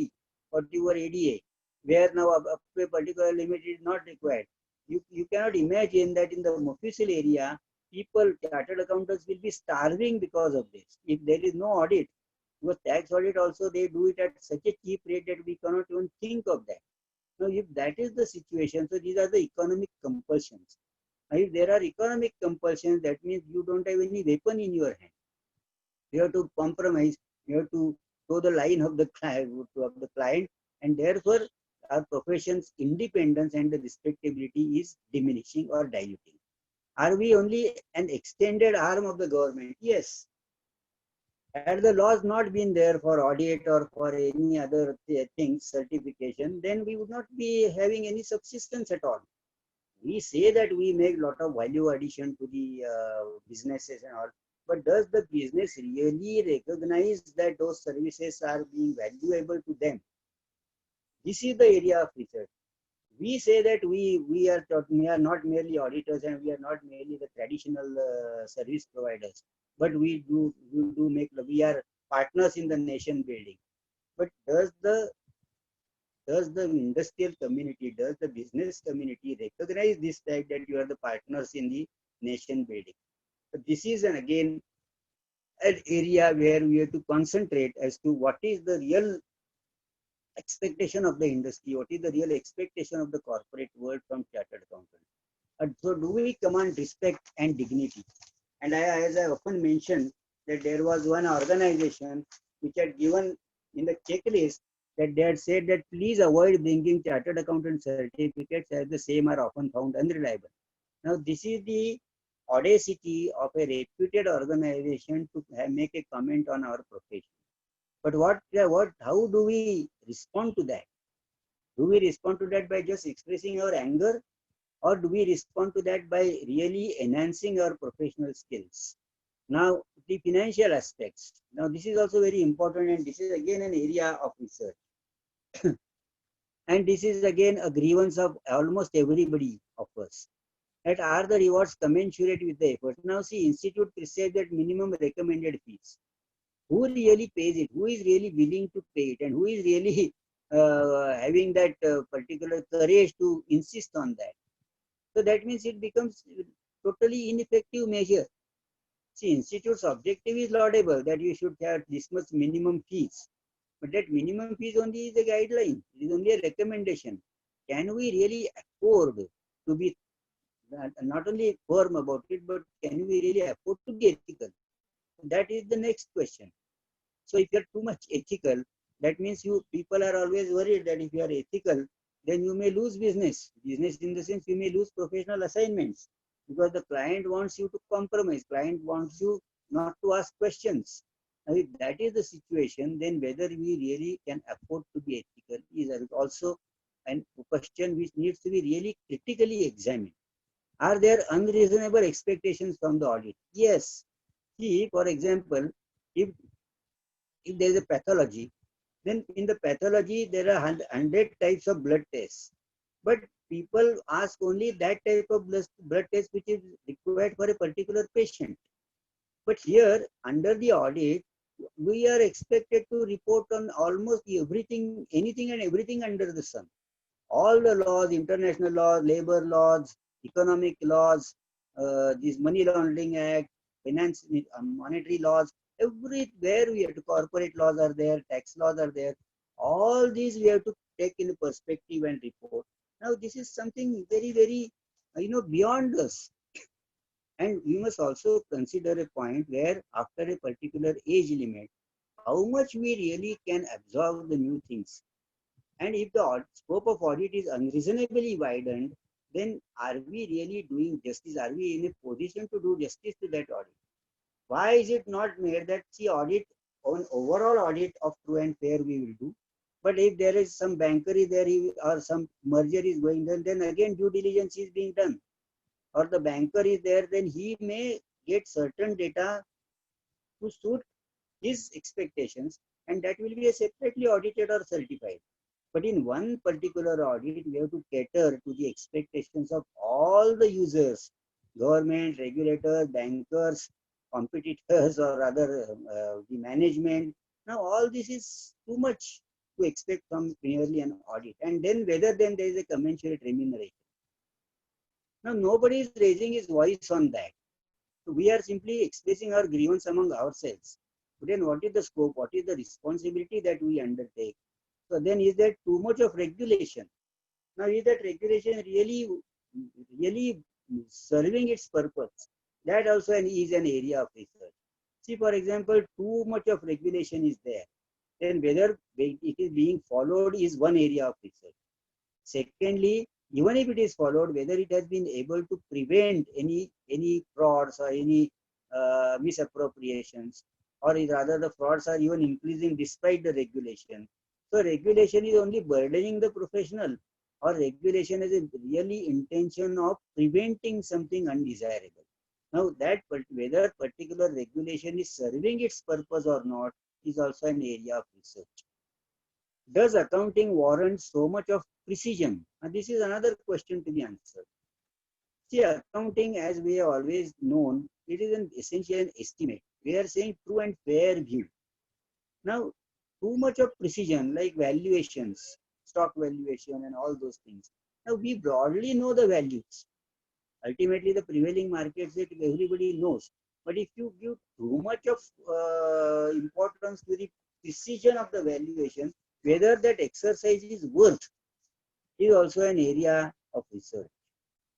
44 ADA, where now up to a particular limit is not required. You cannot imagine that in the official area, chartered accountants will be starving because of this. If there is no audit, because tax audit also they do it at such a cheap rate that we cannot even think of that. Now, if that is the situation, so these are the economic compulsions. If there are economic compulsions, that means you don't have any weapon in your hand. You have to compromise. You have to toe the line of the client, and therefore our profession's independence and the respectability is diminishing or diluting. Are we only an extended arm of the government? Yes. Had the laws not been there for audit or for any other things, certification, then we would not be having any subsistence at all. We say that we make a lot of value addition to the businesses and all, but does the business really recognize that those services are being valuable to them? This is the area of research. we say that we are not merely auditors and we are not merely the traditional service providers, but we are partners in the nation building. But does the industrial community, does the business community recognize this fact that you are the partners in the nation building? So this is again an area where we have to concentrate as to what is the real expectation of the industry, what is the real expectation of the corporate world from chartered accountants. And so do we command respect and dignity? And as I often mentioned, that there was one organization which had given in the checklist that they had said that please avoid bringing chartered accountant certificates as the same are often found unreliable. Now this is the audacity of a reputed organization to make a comment on our profession. But how do we respond to that? Do we respond to that by just expressing our anger, or do we respond to that by really enhancing our professional skills? Now, the financial aspects. Now, this is also very important, and this is again an area of research. And this is again a grievance of almost everybody of us. That are the rewards commensurate with the effort? Now, see, Institute says that minimum recommended fees. Who really pays it? Who is really willing to pay it? And who is really having that particular courage to insist on that? So that means it becomes totally ineffective measure. See, Institute's objective is laudable, that you should have this much minimum fees. But that minimum fees only is a guideline. It is only a recommendation. Can we really afford to be not only firm about it, but can we really afford to be ethical? That is the next question. So if you are too much ethical, that means people are always worried that if you are ethical, then you may lose business. Business in the sense you may lose professional assignments, because the client wants you to compromise. Client wants you not to ask questions. Now, if that is the situation, then whether we really can afford to be ethical is also a question which needs to be really critically examined. Are there unreasonable expectations from the audit? Yes. See, for example, if there is a pathology, then in the pathology there are 100 types of blood tests. But people ask only that type of blood test which is required for a particular patient. But here, under the audit, we are expected to report on almost everything, anything and everything under the sun. All the laws, international laws, labor laws, economic laws, this Money Laundering Act, finance, monetary laws, everywhere we have to, corporate laws are there, tax laws are there. All these we have to take in perspective and report. Now, this is something very, very, beyond us. And we must also consider a point where after a particular age limit, how much we really can absorb the new things. And if the scope of audit is unreasonably widened, then are we really doing justice? Are we in a position to do justice to that audit? Why is it not made that audit, on overall audit of true and fair we will do, but if there is some bankery there or some merger is going on, then again due diligence is being done, or the banker is there, then he may get certain data to suit his expectations, and that will be a separately audited or certified. But in one particular audit, we have to cater to the expectations of all the users, government, regulators, bankers, competitors, or rather the management. Now all this is too much to expect from merely an audit. And then whether then there is a commensurate remuneration. Now nobody is raising his voice on that. So we are simply expressing our grievance among ourselves. But then what is the scope? What is the responsibility that we undertake? So then is there too much of regulation? Now is that regulation really serving its purpose? That also is an area of research. See, for example, too much of regulation is there. Then whether it is being followed is one area of research. Secondly, even if it is followed, whether it has been able to prevent any frauds or any misappropriations, or rather the frauds are even increasing despite the regulation. So regulation is only burdening the professional, or regulation has a really intention of preventing something undesirable. Now that whether particular regulation is serving its purpose or not is also an area of research. Does accounting warrant so much of precision? And this is another question to be answered. See, accounting, as we have always known, it is an essential an estimate. We are saying true and fair view. Now, too much of precision, like valuations, stock valuation, and all those things. Now, we broadly know the values. Ultimately, the prevailing market rate everybody knows. But if you give too much of importance to the precision of the valuation, whether that exercise is worth is also an area of research.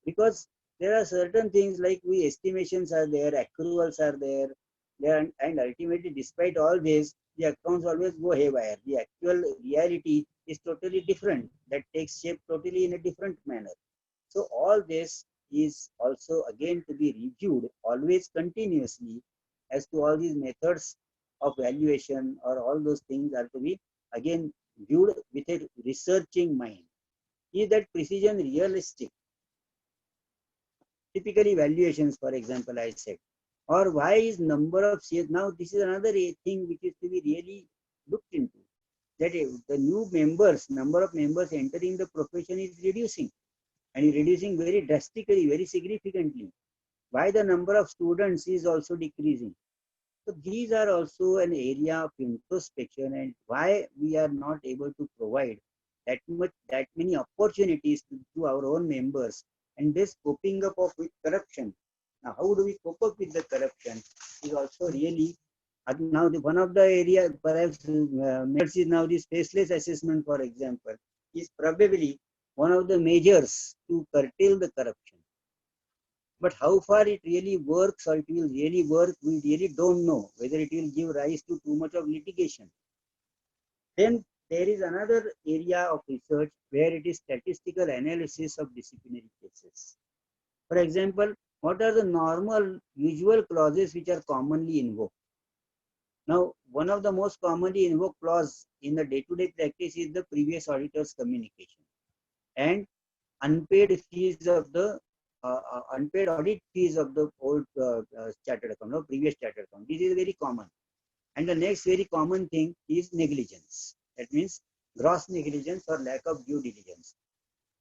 Because there are certain things like we estimations are there, accruals are there, and ultimately, despite all this, the accounts always go haywire. The actual reality is totally different. That takes shape totally in a different manner. So all this is also again to be reviewed always continuously as to all these methods of valuation or all those things are to be again viewed with a researching mind. Is that precision realistic? Typically valuations, for example, I said, or why is number of shares? Now this is another thing which is to be really looked into. That the new members, number of members entering the profession is reducing, and is reducing very drastically, very significantly. Why the number of students is also decreasing. So these are also an area of introspection, and why we are not able to provide that many opportunities to our own members, and this coping up of with corruption. Now, how do we cope up with the corruption is also really now one of the area perhaps is now this faceless assessment, for example, is probably one of the measures to curtail the corruption. But how far it really works or it will really work, we really don't know whether it will give rise to too much of litigation. Then there is another area of research where it is statistical analysis of disciplinary cases. For example, what are the normal usual clauses which are commonly invoked? Now, one of the most commonly invoked clause in the day-to-day practice is the previous auditor's communication and unpaid fees of the unpaid audit fees of the old chartered account, no, previous chartered account. This is very common. And the next very common thing is negligence. That means gross negligence or lack of due diligence.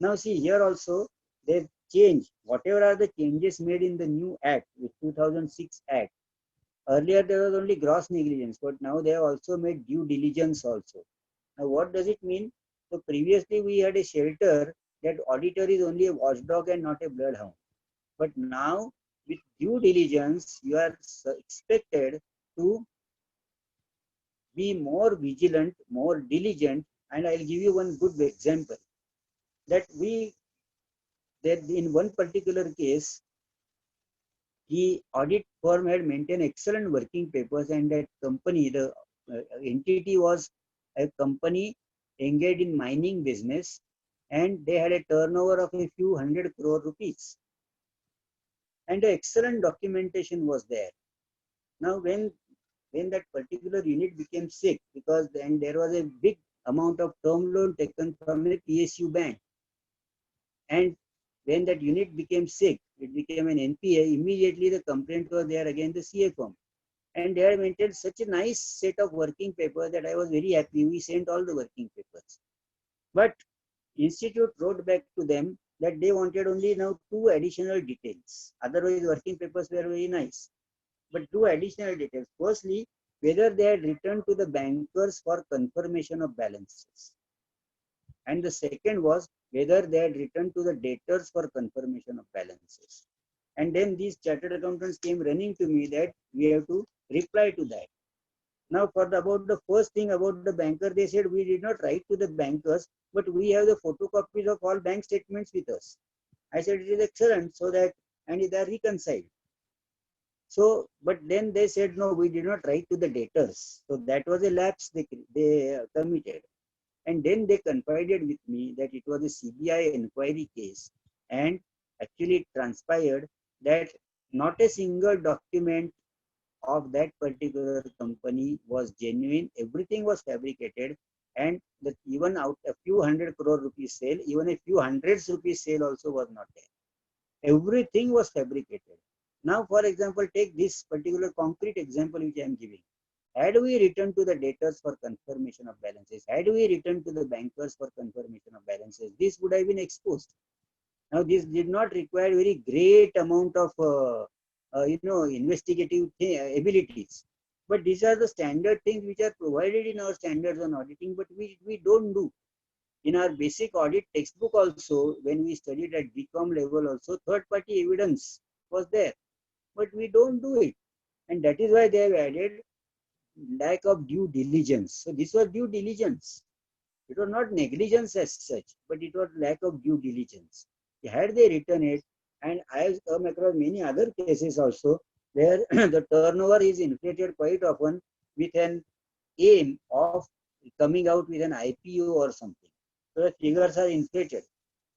Now see here also they've changed whatever are the changes made in the new act, the 2006 act. Earlier there was only gross negligence, but now they have also made due diligence also. Now what does it mean? So previously we had a shelter that auditor is only a watchdog and not a bloodhound. But now with due diligence, you are expected to be more vigilant, more diligent. And I'll give you one good example that in one particular case, the audit firm had maintained excellent working papers, and that company, the entity was a company engaged in mining business, and they had a turnover of a few 100 crore rupees. And the excellent documentation was there. Now, when that particular unit became sick, because then there was a big amount of term loan taken from a PSU bank, and when that unit became sick, it became an NPA, immediately the complaint was there against the CA firm. And they had maintained such a nice set of working papers that I was very happy. We sent all the working papers. But Institute wrote back to them that they wanted only now 2 additional details. Otherwise, working papers were very nice. But 2 additional details. Firstly, whether they had returned to the bankers for confirmation of balances. And the second was whether they had returned to the debtors for confirmation of balances. And then these chartered accountants came running to me that we have to reply to that. Now, about the first thing about the banker, they said we did not write to the bankers, but we have the photocopies of all bank statements with us. I said it is excellent, so that, and they are reconciled. So, but then they said no, we did not write to the debtors. So that was a lapse they committed. And then they confided with me that it was a CBI inquiry case, and actually it transpired that not a single document of that particular company was genuine. Everything was fabricated, and even out a few 100 crore rupees sale, even a few hundreds rupees sale also was not there. Everything was fabricated. Now, for example, take this particular concrete example which I am giving. Had we returned to the debtors for confirmation of balances, had we returned to the bankers for confirmation of balances, this would have been exposed. Now, this did not require very great amount of, investigative abilities. But these are the standard things which are provided in our standards on auditing, but we don't do. In our basic audit textbook also, when we studied at BCom level also, third-party evidence was there, but we don't do it. And that is why they have added lack of due diligence. So this was due diligence. It was not negligence as such, but it was lack of due diligence. Had they written it, and I have come across many other cases also, where the turnover is inflated quite often with an aim of coming out with an IPO or something. So the figures are inflated.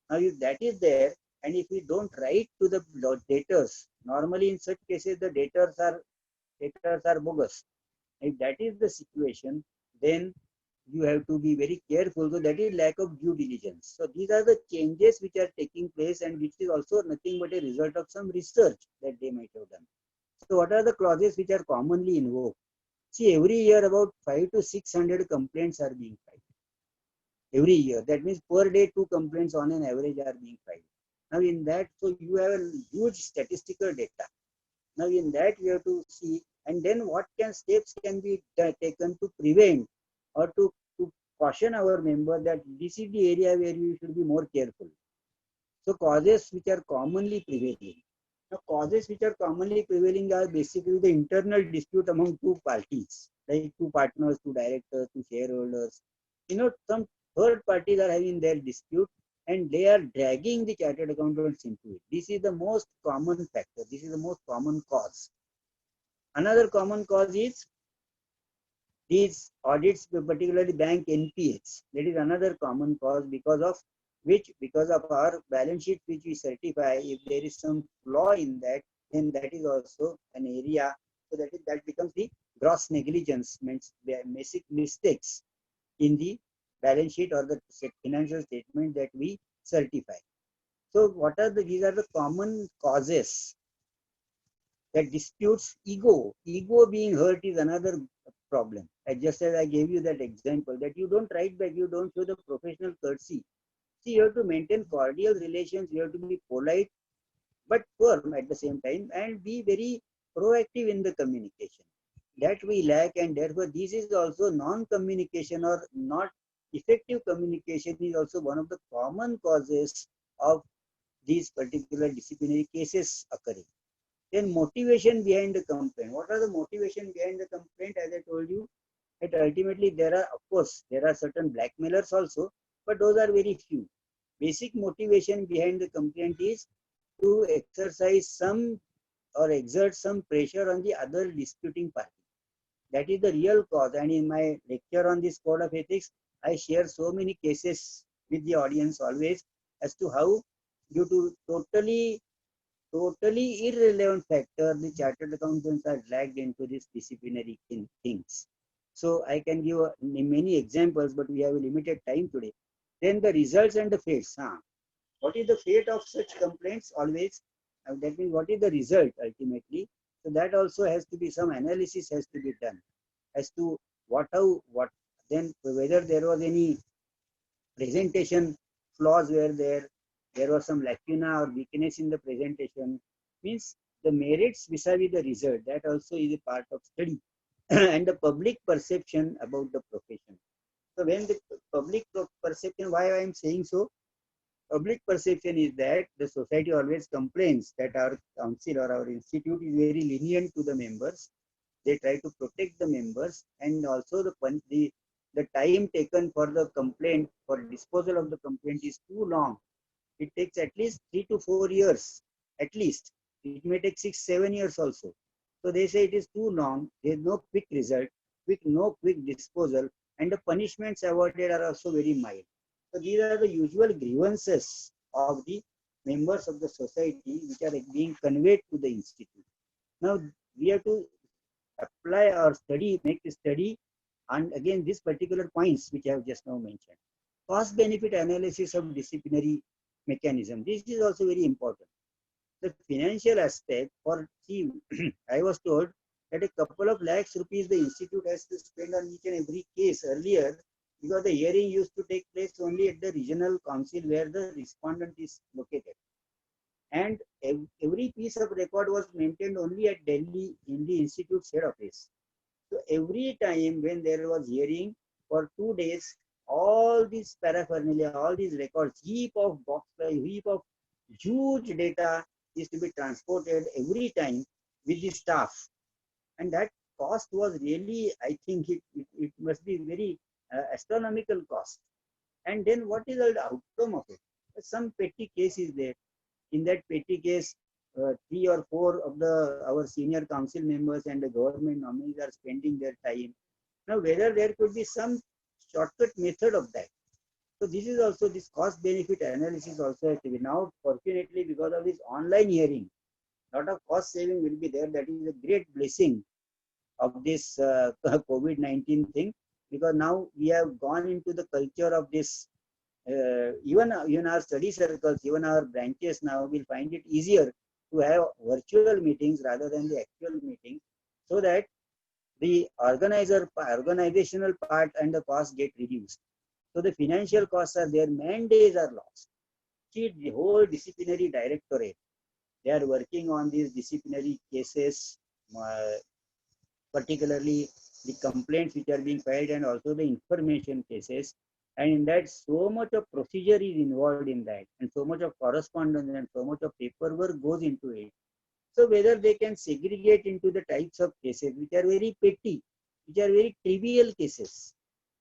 Now, if that is there, and if we don't write to the debtors, normally in such cases the debtors are bogus. If that is the situation, then you have to be very careful. So that is lack of due diligence. So these are the changes which are taking place, and which is also nothing but a result of some research that they might have done. So what are the clauses which are commonly invoked? See, every year about 500 to 600 complaints are being filed. Every year. That means per day 2 complaints on an average are being filed. Now in that, so you have a huge statistical data. Now in that you have to see, and then what steps can be taken to prevent or to caution our member that this is the area where you should be more careful. So causes which are commonly prevailing. Now causes which are commonly prevailing are basically the internal dispute among two parties, like two partners, two directors, two shareholders. Some third parties are having their dispute and they are dragging the chartered accountants into it. This is the most common factor. This is the most common cause. Another common cause is these audits, particularly bank NPAs. That is another common cause because of our balance sheet which we certify. If there is some flaw in that, then that is also an area. So that becomes the gross negligence, means basic mistakes in the balance sheet or the financial statement that we certify. So these are the common causes that disputes. Ego being hurt is another problem. Just as I gave you that example, that you don't write back, you don't show the professional courtesy. See, you have to maintain cordial relations, you have to be polite but firm at the same time, and be very proactive in the communication. That we lack, and therefore this is also non-communication or not effective communication is also one of the common causes of these particular disciplinary cases occurring. Then motivation behind the complaint. What are the motivation behind the complaint? As I told you, that ultimately there are certain blackmailers also, but those are very few. Basic motivation behind the complaint is to exercise some or exert some pressure on the other disputing party. That is the real cause. And in my lecture on this code of ethics, I share so many cases with the audience always as to how, due to totally irrelevant factor, the chartered accountants are dragged into this disciplinary things. So I can give many examples, but we have a limited time today. Then the results and the fates. What is the fate of such complaints always? That means what is the result ultimately? So that also has to be, some analysis has to be done as to then whether there was any presentation flaws where there was some lacuna or weakness in the presentation, means the merits vis-a-vis the result, that also is a part of study. And the public perception about the profession. So when the public perception, why I am saying so? Public perception is that the society always complains that our council or our institute is very lenient to the members. They try to protect the members, and also the time taken for the complaint, for disposal of the complaint, is too long. It takes at least 3 to 4 years, at least. It may take 6-7 years also. So they say it is too long. There is no quick result, no quick disposal, and the punishments awarded are also very mild. So these are the usual grievances of the members of the society which are being conveyed to the institute. Now we have to apply our study, make a study, and again these particular points which I have just now mentioned. Cost benefit analysis of disciplinary mechanism. This is also very important. The financial aspect, I was told that a couple of lakhs rupees the institute has to spend on each and every case earlier, because the hearing used to take place only at the regional council where the respondent is located. And every piece of record was maintained only at Delhi in the institute's head office. So every time when there was hearing for 2 days, all these paraphernalia, all these records, heap of huge data is to be transported every time with the staff. And that cost was really, I think it must be very astronomical cost. And then what is the outcome of it? Some petty case is there. In that petty case, 3 or 4 of our senior council members and the government nominees are spending their time. Now, whether there could be some shortcut method of that. So this is also, this cost benefit analysis also has to be. Now, fortunately, because of this online hearing, a lot of cost saving will be there. That is a great blessing of this COVID-19 thing, because now we have gone into the culture of this. Even our study circles, even our branches now will find it easier to have virtual meetings rather than the actual meetings, so that the organizational part and the cost get reduced. So the financial costs are there, man days are lost. See, the whole disciplinary directorate, they are working on these disciplinary cases, particularly the complaints which are being filed and also the information cases. And in that, so much of procedure is involved in that, and so much of correspondence and so much of paperwork goes into it. So whether they can segregate into the types of cases which are very petty, which are very trivial cases,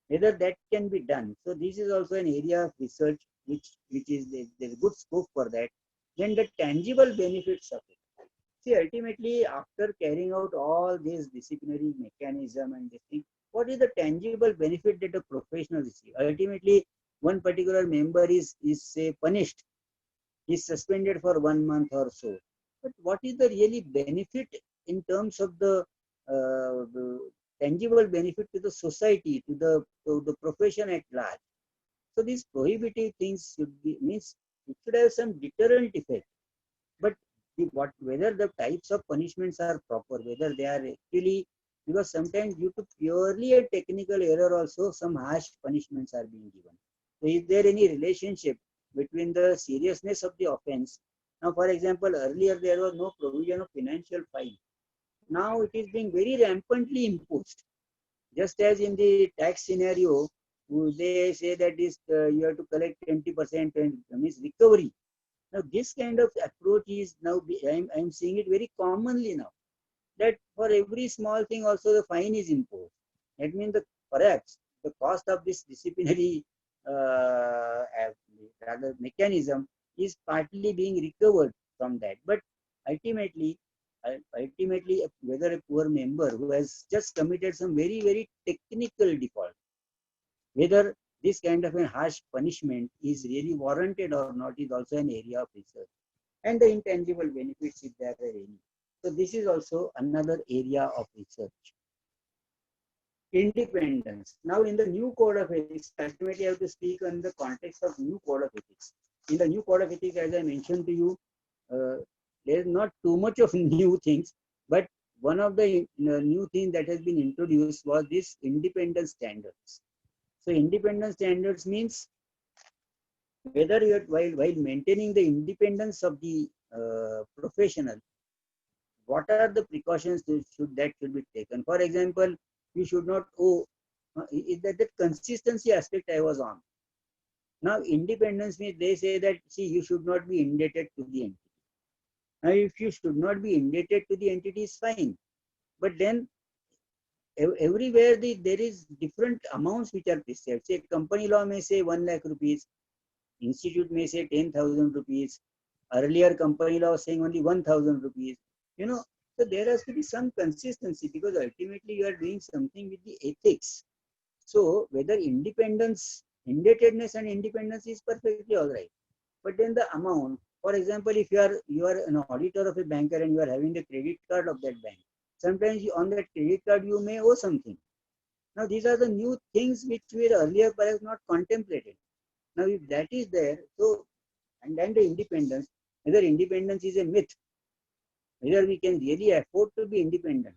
whether that can be done. So this is also an area of research which is there's good scope for that. Then the tangible benefits of it. See, ultimately, after carrying out all these disciplinary mechanism and this thing, what is the tangible benefit that a professional receives? Ultimately, one particular member is say punished, is suspended for 1 month or so. But what is the really benefit in terms of the tangible benefit to the society, to the profession at large? So these prohibitive things should be, means it should have some deterrent effect. But whether the types of punishments are proper, whether they are actually, because sometimes due to purely a technical error also some harsh punishments are being given. So is there any relationship between the seriousness of the offense? Now, for example, earlier there was no provision of financial fine. Now it is being very rampantly imposed. Just as in the tax scenario, they say that this you have to collect 20% and means recovery. Now this kind of approach is now, I'm seeing it very commonly now, that for every small thing also the fine is imposed. That means perhaps the cost of this disciplinary rather mechanism is partly being recovered from that. But ultimately, whether a poor member who has just committed some very, very technical default, whether this kind of a harsh punishment is really warranted or not is also an area of research. And the intangible benefits, if there are any. So this is also another area of research. Independence. Now in the new code of ethics, ultimately I have to speak on the context of new code of ethics. In the new code of ethics, as I mentioned to you, there is not too much of new things, but one of the new things that has been introduced was this independence standards. So independence standards means whether you are, while maintaining the independence of the professional, what are the precautions that should be taken? For example, you should not owe, that consistency aspect I was on. Now independence means they say that, see, you should not be indebted to the entity. Now if you should not be indebted to the entity is fine, but then everywhere there is different amounts which are prescribed. Say company law may say 1 lakh rupees, institute may say 10,000 rupees. Earlier company law was saying only 1,000 rupees. So there has to be some consistency, because ultimately you are doing something with the ethics. So whether independence, indebtedness and independence is perfectly all right. But then the amount, for example, if you are an auditor of a banker and you are having the credit card of that bank, sometimes on that credit card you may owe something. Now these are the new things which were earlier perhaps not contemplated. Now if that is there, so, and then the independence, whether independence is a myth, whether we can really afford to be independent.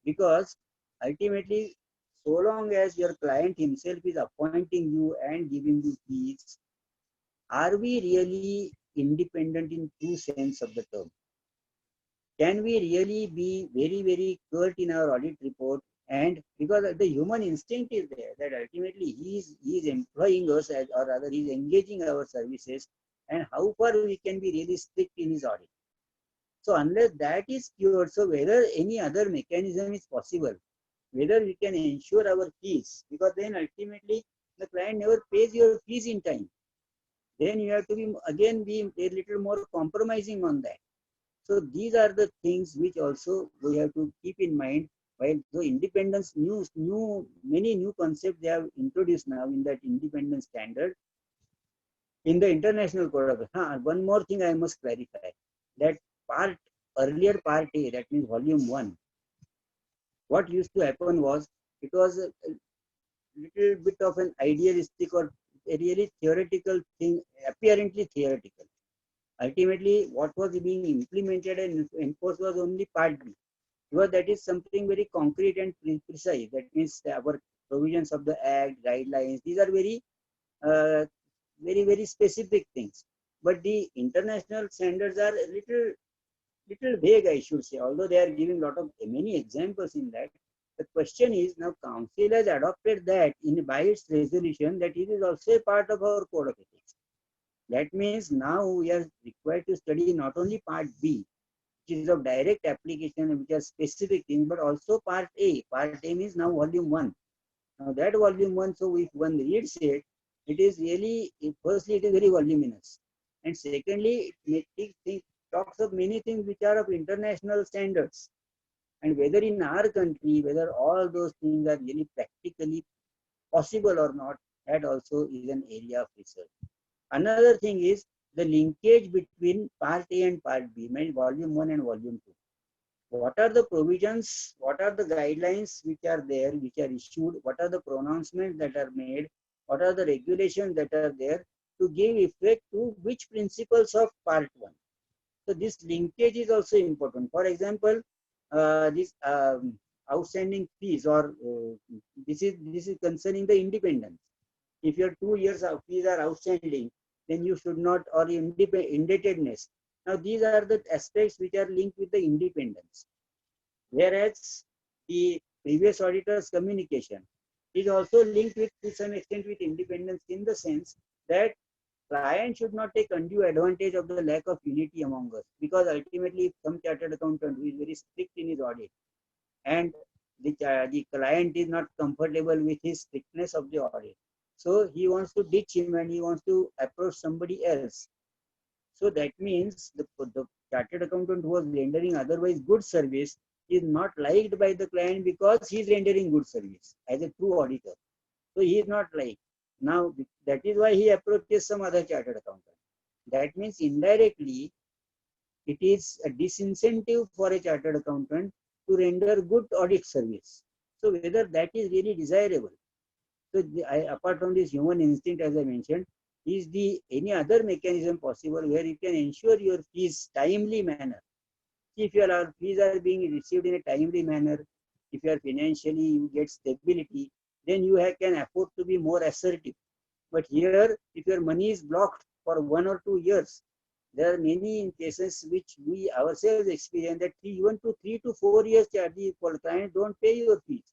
because ultimately, so long as your client himself is appointing you and giving you fees, are we really independent in true sense of the term? Can we really be very, very curt in our audit report? And because the human instinct is there, that ultimately he is employing us as, or rather he is engaging our services, and how far we can be really strict in his audit. So unless that is cured, so whether any other mechanism is possible, whether we can ensure our fees, because then ultimately the client never pays your fees in time. Then you have to be again be a little more compromising on that. So these are the things which also we have to keep in mind while the independence many new concepts they have introduced now in that independence standard in the international code of one more thing I must clarify, that part earlier part A, that means volume 1, what used to happen was it was a little bit of an idealistic or a really theoretical thing, apparently theoretical. Ultimately, what was being implemented and enforced was only part B, because that is something very concrete and precise. That means our provisions of the Act, guidelines, these are uh, very specific things. But the international standards are a little vague, I should say, although they are giving lot of many examples in that. The question is now Council has adopted that in by its resolution that it is also a part of our code of ethics. That means now we are required to study not only part B, which is of direct application, which are specific things, but also part A. Part A means now volume 1. Now that volume 1, so if one reads it, it is really, firstly, it is very voluminous. And secondly, it talks of many things which are of international standards. And whether in our country, whether all those things are really practically possible or not, that also is an area of research. Another thing is the linkage between part A and part B, means volume 1 and volume 2. What are the provisions, what are the guidelines which are there, which are issued, what are the pronouncements that are made, what are the regulations that are there to give effect to which principles of part 1. So this linkage is also important. For example, this outstanding fees, or this is concerning the independence. If your 2 years of fees are outstanding, then you should not, or indebtedness. Now these are the aspects which are linked with the independence. Whereas the previous auditor's communication is also linked with, to some extent, with independence, in the sense that client should not take undue advantage of the lack of unity among us, because ultimately if some chartered accountant who is very strict in his audit and the client is not comfortable with his strictness of the audit, so he wants to ditch him and he wants to approach somebody else. So that means the chartered accountant who was rendering otherwise good service is not liked by the client because he is rendering good service as a true auditor. So he is not liked. Now that is why he approaches some other chartered accountant. That means indirectly it is a disincentive for a chartered accountant to render good audit service. So whether that is really desirable. So apart from this human instinct, as I mentioned, is any other mechanism possible where you can ensure your fees timely manner? If your fees are being received in a timely manner, if you are financially, you get stability, then you can afford to be more assertive. But here, if your money is blocked for 1 or 2 years, there are many cases which we ourselves experience that even to 3 to 4 years, the client don't pay your fees.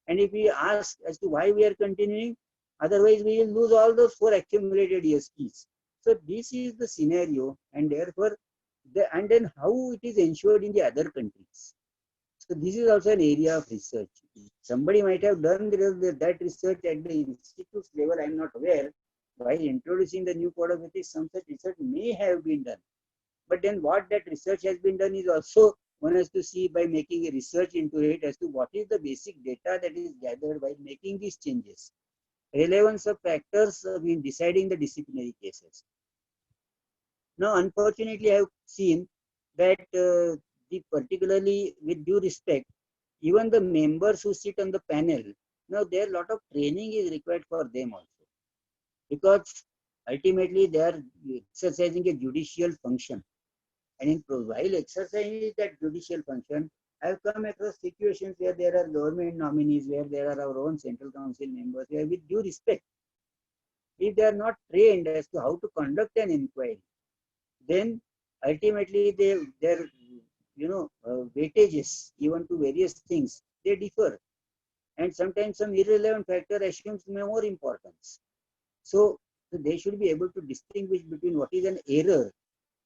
And if we ask as to why we are continuing, otherwise we will lose all those 4 accumulated years fees. So this is the scenario, and therefore, and then how it is ensured in the other countries. So this is also an area of research. Somebody might have done that research at the institute's level, I am not aware. While introducing the new code of ethics, some such research may have been done. But then what that research has been done is also one has to see by making a research into it as to what is the basic data that is gathered while making these changes. Relevance of factors in deciding the disciplinary cases. Now, unfortunately, I have seen that particularly with due respect, even the members who sit on the panel, now there a lot of training is required for them also, because ultimately they are exercising a judicial function. And while exercising that judicial function, I've come across situations where there are government nominees, where there are our own central council members, where with due respect, if they are not trained as to how to conduct an inquiry, then ultimately their weightages even to various things, they differ. And sometimes some irrelevant factor assumes more importance. So they should be able to distinguish between what is an error,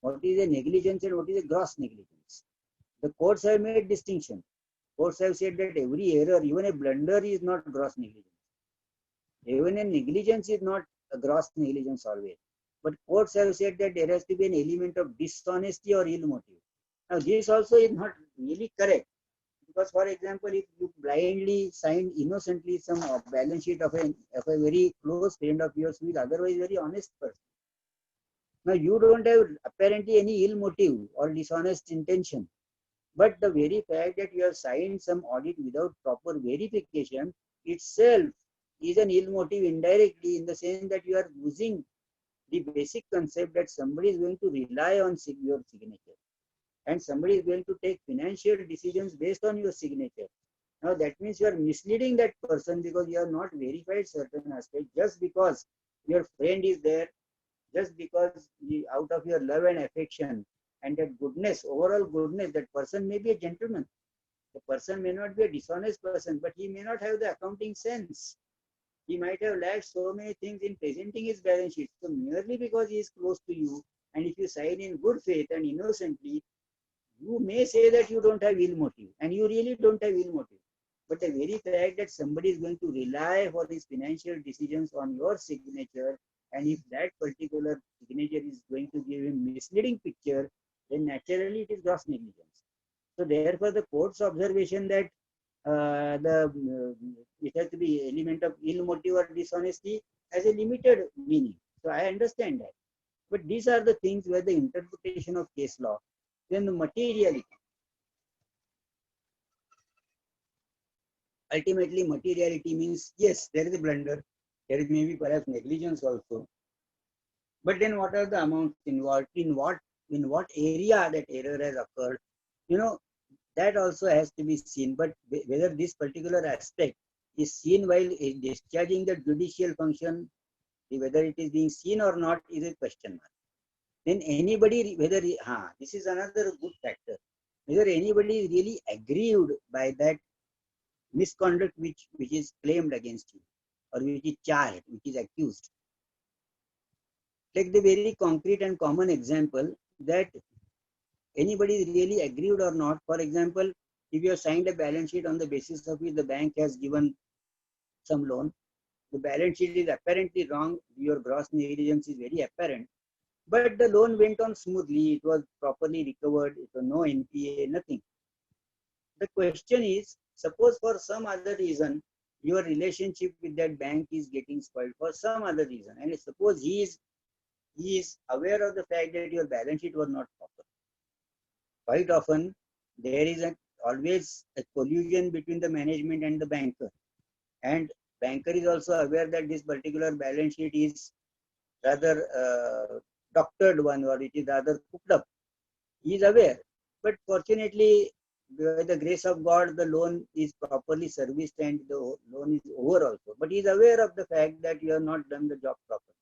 what is a negligence, and what is a gross negligence. The courts have made distinction. Courts have said that every error, even a blunder, is not gross negligence. Even a negligence is not a gross negligence always. But courts have said that there has to be an element of dishonesty or ill motive. Now, this also is not really correct. Because, for example, if you blindly sign innocently some balance sheet of a very close friend of yours who is otherwise very honest person. Now, you don't have apparently any ill motive or dishonest intention. But the very fact that you have signed some audit without proper verification itself is an ill motive indirectly, in the sense that you are losing the basic concept that somebody is going to rely on your signature. And somebody is going to take financial decisions based on your signature. Now that means you are misleading that person because you have not verified certain aspects just because your friend is there, just because out of your love and affection and that goodness, overall goodness, that person may be a gentleman. The person may not be a dishonest person, but he may not have the accounting sense. He might have lacked so many things in presenting his balance sheet. So merely because he is close to you, and if you sign in good faith and innocently, you may say that you don't have ill motive, and you really don't have ill motive. But the very fact that somebody is going to rely for his financial decisions on your signature, and if that particular signature is going to give him misleading picture, then naturally it is gross negligence. So therefore, the court's observation that it has to be element of ill motive or dishonesty has a limited meaning. So I understand that. But these are the things where the interpretation of case law, then the materiality. Ultimately, materiality means, yes, there is a blunder. There is maybe perhaps negligence also. But then what are the amounts involved? In what area that error has occurred? That also has to be seen. But whether this particular aspect is seen while discharging the judicial function, whether it is being seen or not is a question mark. Then anybody, this is another good factor, whether anybody is really aggrieved by that misconduct which is claimed against you, or which is charged, which is accused. Take the very concrete and common example that anybody is really aggrieved or not. For example, if you have signed a balance sheet on the basis of which the bank has given some loan, the balance sheet is apparently wrong, your gross negligence is very apparent, but the loan went on smoothly, it was properly recovered, it was no NPA, nothing. The question is, suppose for some other reason, your relationship with that bank is getting spoiled for some other reason, and suppose he is aware of the fact that your balance sheet was not proper. Quite often, there is always a collusion between the management and the banker. And banker is also aware that this particular balance sheet is rather doctored one, or it is rather cooked up. He is aware. But fortunately, by the grace of God, the loan is properly serviced and the loan is over also. But he is aware of the fact that you have not done the job properly.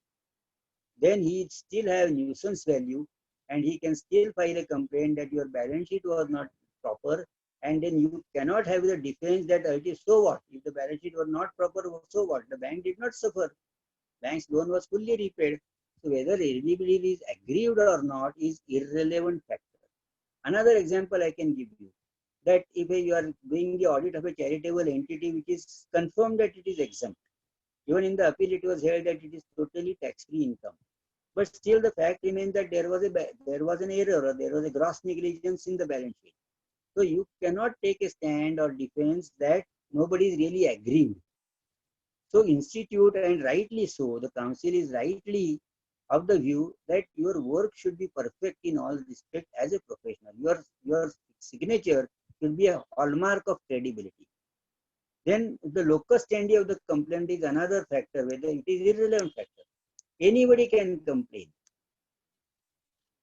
Then he still have nuisance value, and he can still file a complaint that your balance sheet was not proper, and then you cannot have the defense that it is so what? If the balance sheet was not proper, so what? The bank did not suffer. Bank's loan was fully repaid. So whether anybody is aggrieved or not is irrelevant factor. Another example I can give you, that if you are doing the audit of a charitable entity which is confirmed that it is exempt, even in the appeal it was held that it is totally tax-free income. But still the fact remains that there was an error, or there was a gross negligence in the balance sheet. So you cannot take a stand or defense that nobody is really aggrieved. So institute, and rightly so, the council is rightly of the view that your work should be perfect in all respect as a professional. Your signature should be a hallmark of credibility. Then the locus standi of the complaint is another factor, whether it is irrelevant factor. Anybody can complain.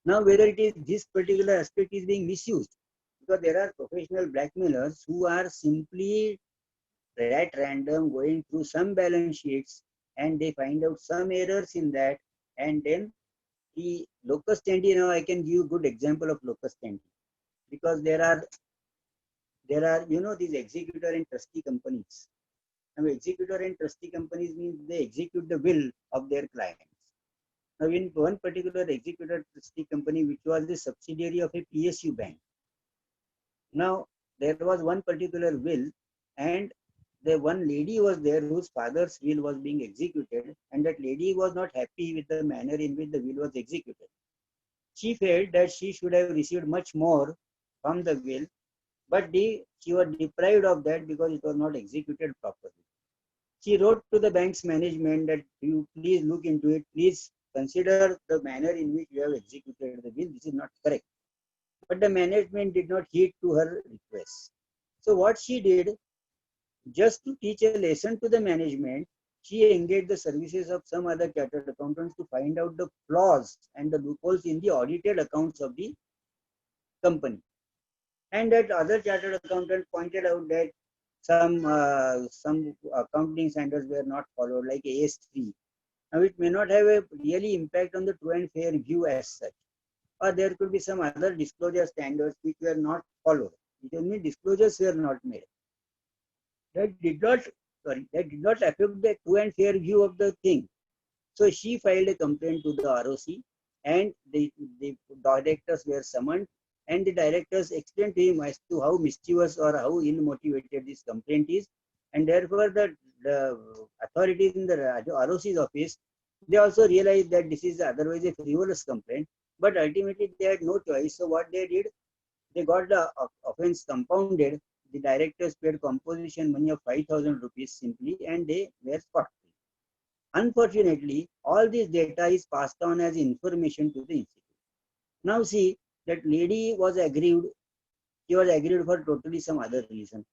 Now, whether it is this particular aspect is being misused, Because there are professional blackmailers who are simply at random going through some balance sheets and they find out some errors in that, and then the locus standi. Now I can give you a good example of locus standi, because there are these executor and trustee companies. Now executor and trustee companies means they execute the will of their clients. Now in one particular executor trustee company which was the subsidiary of a PSU bank, now there was one particular will, and the one lady was there whose father's will was being executed, and that lady was not happy with the manner in which the will was executed. She felt that she should have received much more from the will, but she was deprived of that because it was not executed properly. She wrote to the bank's management that you please look into it, please consider the manner in which you have executed the will. This is not correct. But the management did not heed to her request. So what she did, just to teach a lesson to the management, she engaged the services of some other chartered accountants to find out the flaws and the loopholes in the audited accounts of the company. And that other chartered accountant pointed out that some accounting standards were not followed, like AS3. Now it may not have a really impact on the true and fair view as such, or there could be some other disclosure standards which were not followed. It only disclosures were not made. That did not affect the true and fair view of the thing. So she filed a complaint to the ROC, and the directors were summoned, and the directors explained to him as to how mischievous or how ill-motivated this complaint is, and therefore the authorities in the ROC's office, they also realized that this is otherwise a frivolous complaint, but ultimately they had no choice. So what they did, they got the offense compounded. The directors paid composition money of 5,000 rupees simply, and they were scot-free. Unfortunately, all this data is passed on as information to the institute. Now see, that lady was aggrieved. She was aggrieved for totally some other reason.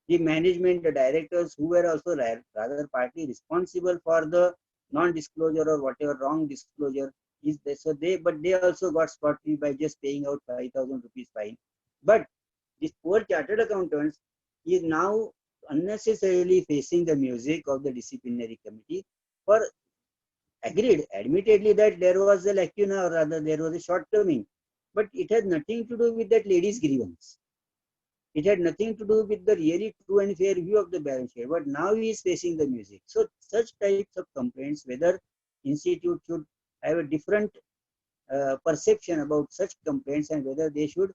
The management, the directors who were also rather partly responsible for the non-disclosure or whatever wrong disclosure is there. So they also got scot-free by just paying out 5,000 rupees fine. But this poor chartered accountant is now unnecessarily facing the music of the disciplinary committee for admittedly that there was a lacuna, or rather there was a shortcoming, but it had nothing to do with that lady's grievance. It had nothing to do with the really true and fair view of the balance sheet, but now he is facing the music. So such types of complaints, whether institute should have a different perception about such complaints, and whether they should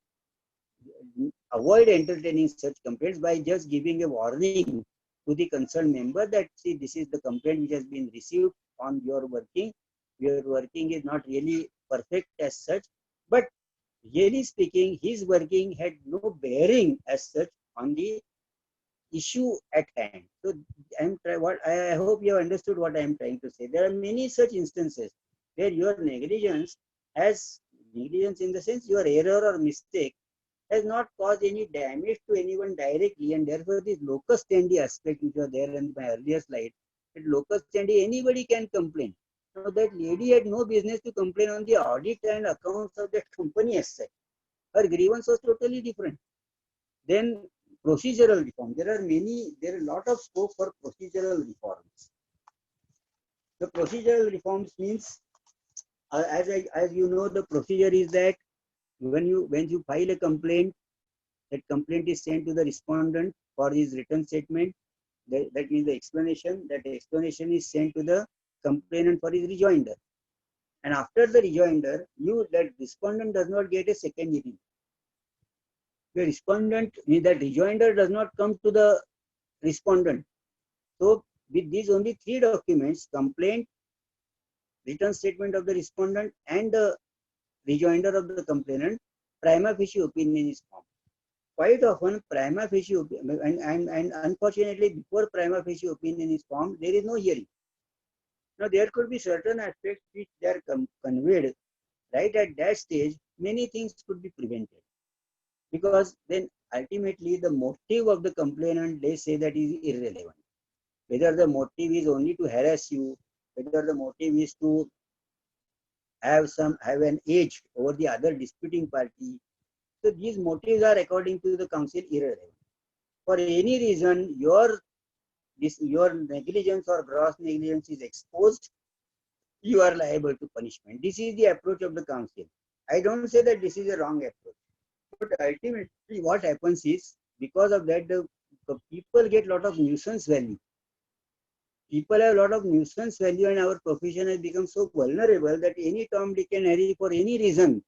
avoid entertaining such complaints by just giving a warning to the concerned member that, see, this is the complaint which has been received on your working. Your working is not really perfect as such, but really speaking, his working had no bearing as such on the issue at hand. So I hope you have understood what I am trying to say. There are many such instances where your negligence in the sense your error or mistake has not caused any damage to anyone directly, and therefore this locus standi aspect which was there in my earlier slide, that locus standi anybody can complain. Now that lady had no business to complain on the audit and accounts of that company as such. Her grievance was totally different. Then procedural reform. There are a lot of scope for procedural reforms. The procedural reforms means, as you know, the procedure is that when you file a complaint, that complaint is sent to the respondent for his written statement. That means the explanation. That explanation is sent to the complainant for his rejoinder. And after the rejoinder, that respondent does not get a second hearing. The respondent, that rejoinder does not come to the respondent. So with these only 3 documents, complaint, written statement of the respondent, and the rejoinder of the complainant, prima facie opinion is formed. Quite often, prima facie and unfortunately, before prima facie opinion is formed, there is no hearing. Now, there could be certain aspects which they are conveyed right at that stage. Many things could be prevented, because then ultimately the motive of the complainant, they say, that is irrelevant. Whether the motive is only to harass you, whether the motive is to have an edge over the other disputing party, So these motives are, according to the council, irrelevant. For any reason, your negligence or gross negligence is exposed, you are liable to punishment. This is the approach of the council. I don't say that this is a wrong approach, but ultimately what happens is, because of that, the people get a lot of nuisance value. People have a lot of nuisance value, and our profession has become so vulnerable that any Tom, Dick and Harry, for any reason,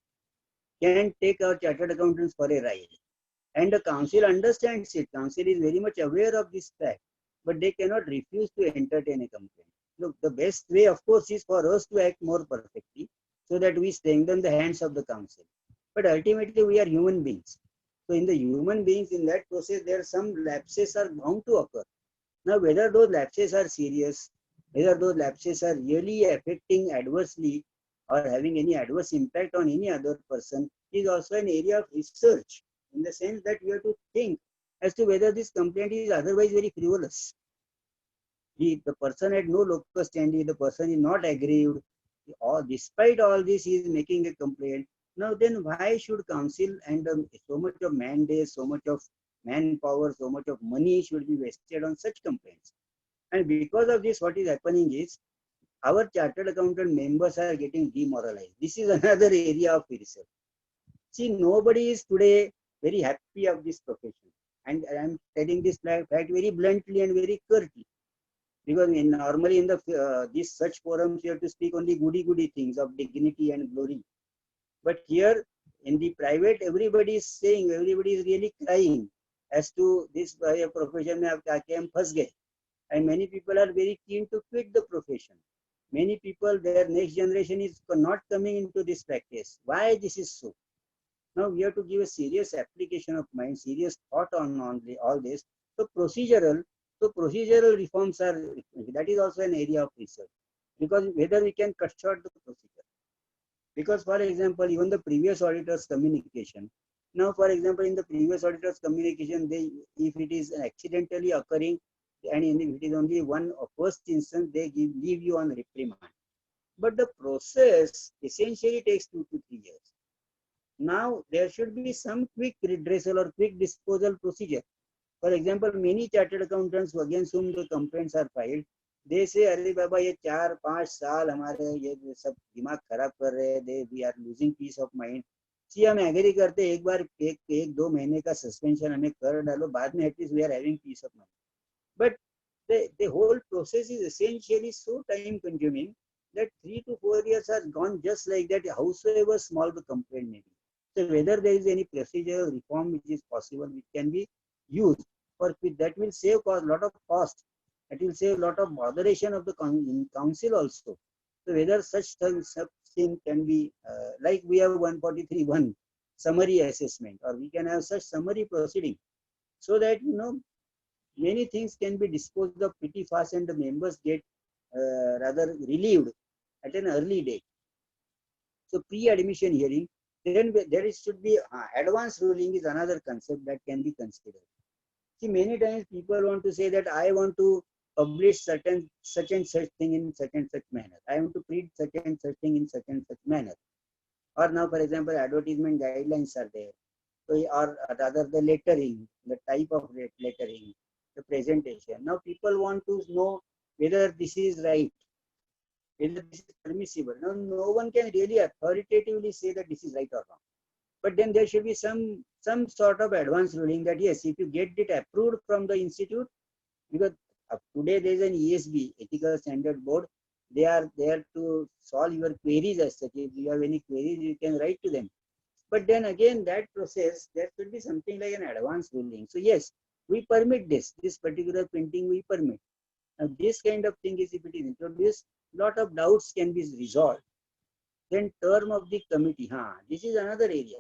can take our chartered accountants for a ride. And the council understands it. Council is very much aware of this fact, but they cannot refuse to entertain a complaint. Look, the best way, of course, is for us to act more perfectly so that we strengthen the hands of the council. But ultimately, we are human beings. So in the human beings, in that process, there are some lapses are bound to occur. Now, whether those lapses are serious, whether those lapses are really affecting adversely or having any adverse impact on any other person, is also an area of research, in the sense that we have to think as to whether this complaint is otherwise very frivolous. The person had no locus standi, the person is not aggrieved, or despite all this, he is making a complaint. Now then, why should council and so much of man days, so much of manpower, so much of money should be wasted on such complaints? And because of this, what is happening is, our chartered accountant members are getting demoralized. This is another area of research. See, nobody is today very happy of this profession. And I am telling this fact very bluntly and very curtly. Because normally in the these such forums, you have to speak only goody things of dignity and glory. But here in the private, everybody is saying, everybody is really crying as to this profession mein hum phas gaye. And many people are very keen to quit the profession. Many people, their next generation is not coming into this practice. Why this is so? Now we have to give a serious application of mind, serious thought on all this. So procedural reforms are, that is also an area of research. Because whether we can cut short the procedure. Because for example, even the previous auditor's communication. Now for example, in the previous auditor's communication, if it is accidentally occurring, and if it is only one first instance, they leave you on reprimand. But the process essentially takes 2 to 3 years. Now there should be some quick redressal or quick disposal procedure. For example, many chartered accountants against whom the complaints are filed, they say, "Arey Baba, ye 4-5 saal hamare ye sab dimag kharab kar rahe, we are losing peace of mind." See, हम agree करते एक बार 1-2 महीने का suspension हमें कर डालो, बाद में at least we are having peace of mind. But the whole process is essentially so time consuming that 3 to 4 years are gone just like that, howsoever small the complaint may be. So whether there is any procedural reform which is possible, which can be used, for that will save a lot of cost. It will save a lot of moderation of the council also. So whether such thing can be, like we have 143(1) summary assessment, or we can have such summary proceeding, so that many things can be disposed of pretty fast and the members get rather relieved at an early date. So pre-admission hearing, then there should be advance ruling is another concept that can be considered. See, many times people want to say that I want to publish such and such thing in such and such manner. I want to print such and such thing in such and such manner. Or now, for example, advertisement guidelines are there. So, or rather the lettering, the type of lettering, the presentation. Now people want to know whether this is right, whether this is permissible. Now no one can really authoritatively say that this is right or wrong. But then there should be some sort of advance ruling that yes, if you get it approved from the institute, because today there is an ESB, Ethical Standard Board, they are there to solve your queries as such. If you have any queries, you can write to them. But then again, that process, there should be something like an advance ruling. So yes, we permit this particular printing we permit. Now this kind of thing is, if it is introduced, lot of doubts can be resolved. Then term of the committee, this is another area.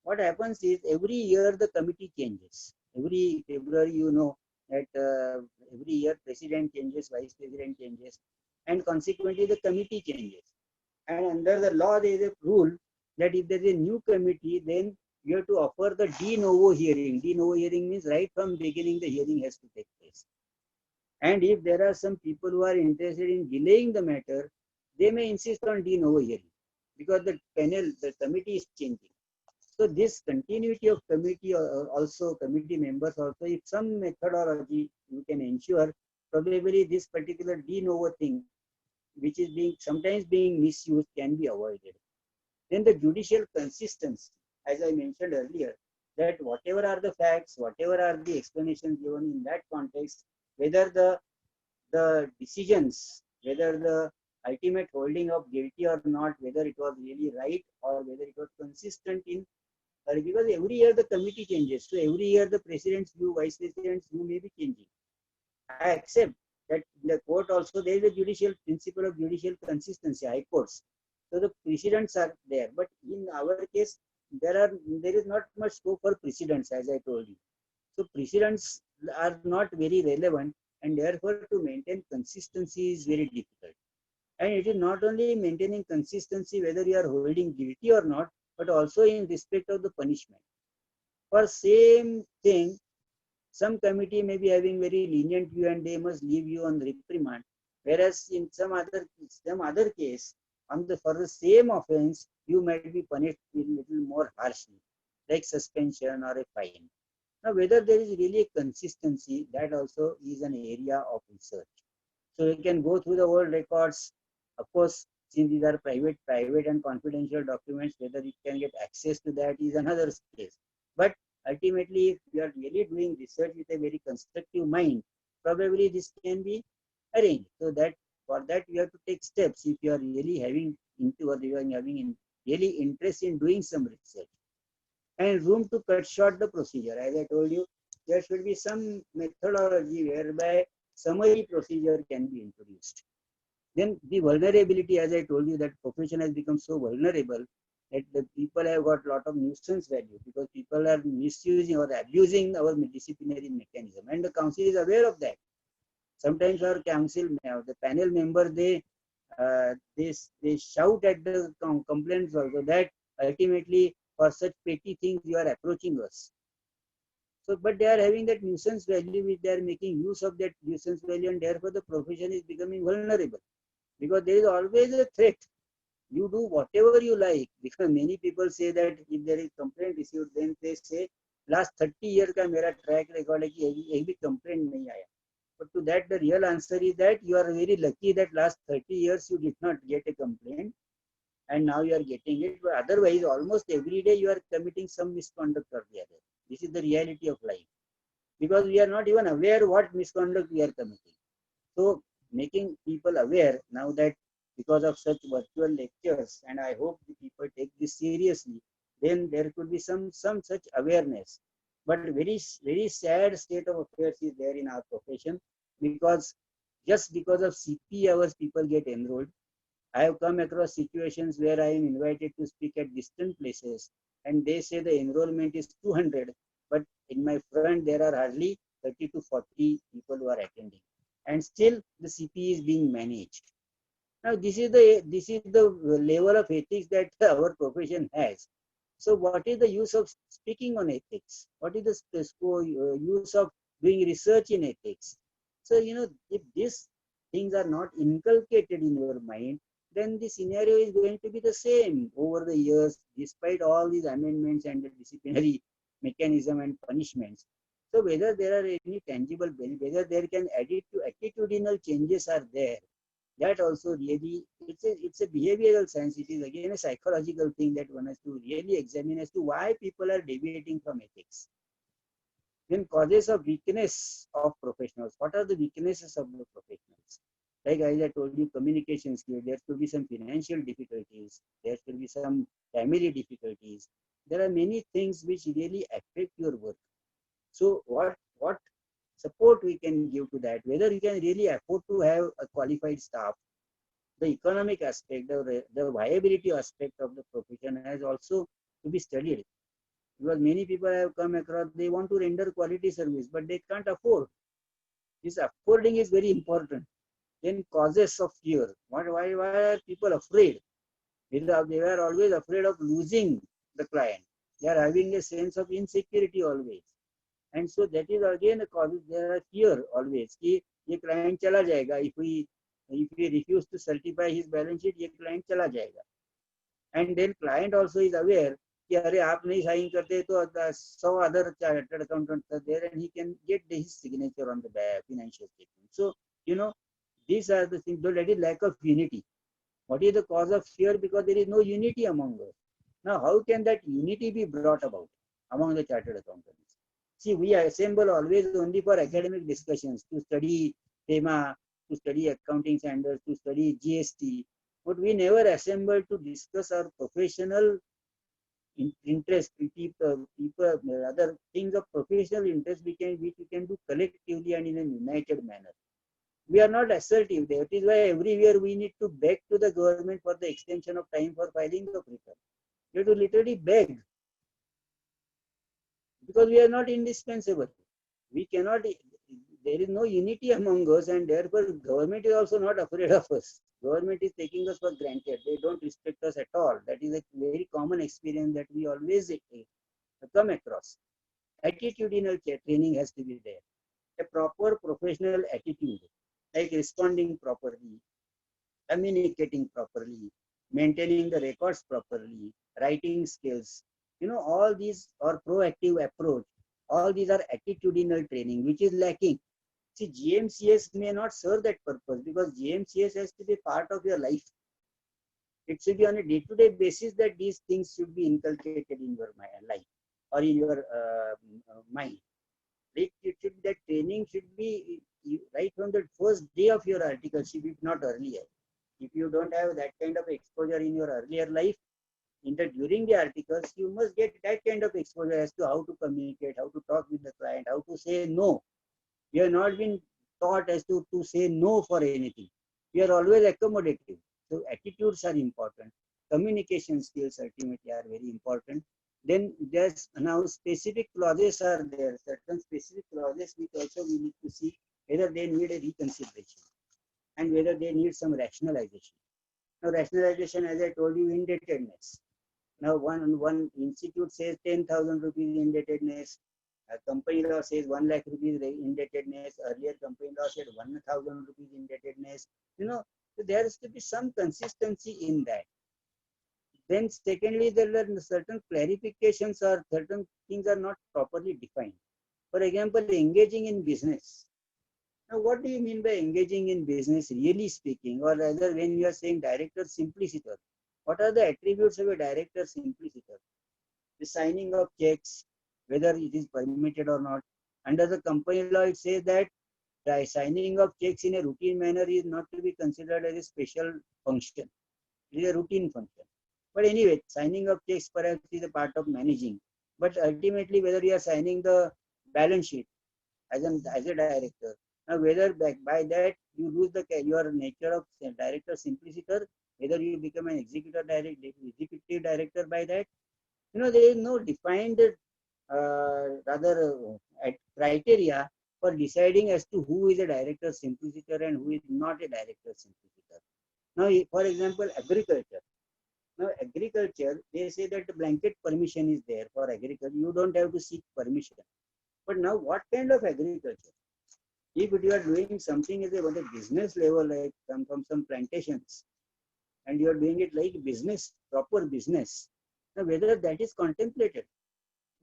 What happens is every year the committee changes. Every February, that every year president changes, vice president changes, and consequently the committee changes. And under the law there is a rule that if there is a new committee, then you have to offer the de novo hearing. De novo hearing means right from beginning the hearing has to take place. And if there are some people who are interested in delaying the matter, they may insist on de novo hearing because the panel, the committee is changing. So this continuity of committee also committee members also, if some methodology you can ensure, probably this particular de novo thing, which is being sometimes being misused, can be avoided. Then the judicial consistency, as I mentioned earlier, that whatever are the facts, whatever are the explanations given in that context, whether the decisions, whether the ultimate holding of guilty or not, whether it was really right or whether it was consistent in, because every year the committee changes. So every year the president's view, vice president's view may be changing. I accept that in the court also there is a judicial principle of judicial consistency, high courts. So the precedents are there. But in our case, there is not much scope for precedents, as I told you. So precedents are not very relevant, and therefore to maintain consistency is very difficult. And it is not only maintaining consistency whether you are holding guilty or not, but also in respect of the punishment. For same thing, some committee may be having very lenient view and they must leave you on reprimand, whereas in some other case, for the same offense, you might be punished a little more harshly, like suspension or a fine. Now, whether there is really a consistency, that also is an area of research. So you can go through the old records. Of course, since these are private and confidential documents, whether you can get access to that is another case. But ultimately, if you are really doing research with a very constructive mind, probably this can be arranged. So that for that you have to take steps if you are really having into or you are having really interest in doing some research. And room to cut short the procedure. As I told you, there should be some methodology whereby summary procedure can be introduced. Then the vulnerability, as I told you, that profession has become so vulnerable that the people have got a lot of nuisance value because people are misusing or abusing our disciplinary mechanism, and the council is aware of that. Sometimes our council, the panel member, they shout at the complaints also that ultimately for such petty things you are approaching us. So, but they are having that nuisance value, which they are making use of that nuisance value, and therefore the profession is becoming vulnerable because there is always a threat. You do whatever you like, because many people say that if there is complaint received, then they say last 30 years का मेरा track record है कि एक भी complaint नहीं आया. But to that the real answer is that you are very lucky that last 30 years you did not get a complaint, and now you are getting it. But otherwise, almost every day you are committing some misconduct or the other. This is the reality of life, because we are not even aware what misconduct we are committing. So making people aware now that because of such virtual lectures, and I hope the people take this seriously, then there could be some such awareness. But very sad state of affairs is there in our profession, because just because of CP hours people get enrolled. I have come across situations where I am invited to speak at distant places, and they say the enrollment is 200, but in my front there are hardly 30 to 40 people who are attending, and still the CP is being managed. Now this is the level of ethics that our profession has. So what is the use of speaking on ethics? What is the use of doing research in ethics? So if these things are not inculcated in your mind, then the scenario is going to be the same over the years, despite all these amendments and the disciplinary mechanism and punishments. So whether there are any tangible benefit, whether there can attitudinal changes are there, that also really, it's a behavioral science. It is again a psychological thing that one has to really examine as to why people are deviating from ethics. Then causes of weakness of professionals. What are the weaknesses of the professionals? Like as I told you, communication skills, there could be some financial difficulties, there could be some family difficulties. There are many things which really affect your work. So what support we can give to that, whether you can really afford to have a qualified staff. The economic aspect, the viability aspect of the profession has also to be studied. Because many people have come across, they want to render quality service, but they can't afford. This affording is very important. Then causes of fear. Why are people afraid? They are always afraid of losing the client. They are having a sense of insecurity always. And so that is again a cause. There are fear always. Ki ye client chala jayega. If we refuse to certify his balance sheet, ye client chala jayega. And then client also is aware कि अरे आप नहीं sign करते तो 100 other chartered accountants are there and he can get his signature on the financial statement. So, you know, these are the things, that is lack of unity. What is the cause of fear? Because there is no unity among us. Now, how can that unity be brought about among the chartered accountants? See, we assemble always only for academic discussions, to study FEMA, to study accounting standards, to study GST, but we never assemble to discuss our professional interest, people, other things of professional interest which we can do collectively and in a united manner. We are not assertive. That is why every year we need to beg to the government for the extension of time for filing of return. We have to literally beg, because we are not indispensable. We cannot, there is no unity among us, and therefore government is also not afraid of us. Government is taking us for granted. They don't respect us at all. That is a very common experience that we always come across. Attitudinal training has to be there. A proper professional attitude, like responding properly, communicating properly, maintaining the records properly, writing skills. You know, all these are proactive approach. All these are attitudinal training, which is lacking. See, GMCS may not serve that purpose, because GMCS has to be part of your life. It should be on a day-to-day basis that these things should be inculcated in your life or in your mind. It should, that training should be right from the first day of your articleship, if not earlier. If you don't have that kind of exposure in your earlier life, during the articles, you must get that kind of exposure as to how to communicate, how to talk with the client, how to say no. We have not been taught as to say no for anything. We are always accommodative. So attitudes are important. Communication skills ultimately are very important. Then there's now specific clauses are there, certain specific clauses which also we need to see whether they need a reconsideration and whether they need some rationalization. Now rationalization, as I told you, indebtedness. Now one institute says 10,000 rupees indebtedness. A company law says 1 lakh rupees indebtedness. Earlier company law said 1,000 rupees indebtedness. You know, so there has to be some consistency in that. Then secondly, there are certain clarifications or certain things are not properly defined. For example, engaging in business. Now, what do you mean by engaging in business, really speaking, or rather when you are saying director simpliciter? What are the attributes of a director simpliciter? The signing of checks, whether it is permitted or not. Under the company law, it says that the signing of checks in a routine manner is not to be considered as a special function. It is a routine function. But anyway, signing of checks perhaps is a part of managing. But ultimately, whether you are signing the balance sheet as a director, now whether by that you lose your nature of director simpliciter, whether you become an executive director by that, you know, there is no defined criteria for deciding as to who is a director simpliciter and who is not a director simpliciter. Now, for example, agriculture. Now, agriculture, they say that the blanket permission is there for agriculture. You don't have to seek permission. But now, what kind of agriculture? If you are doing something at a business level, like from some plantations, and you are doing it like business, proper business, now whether that is contemplated.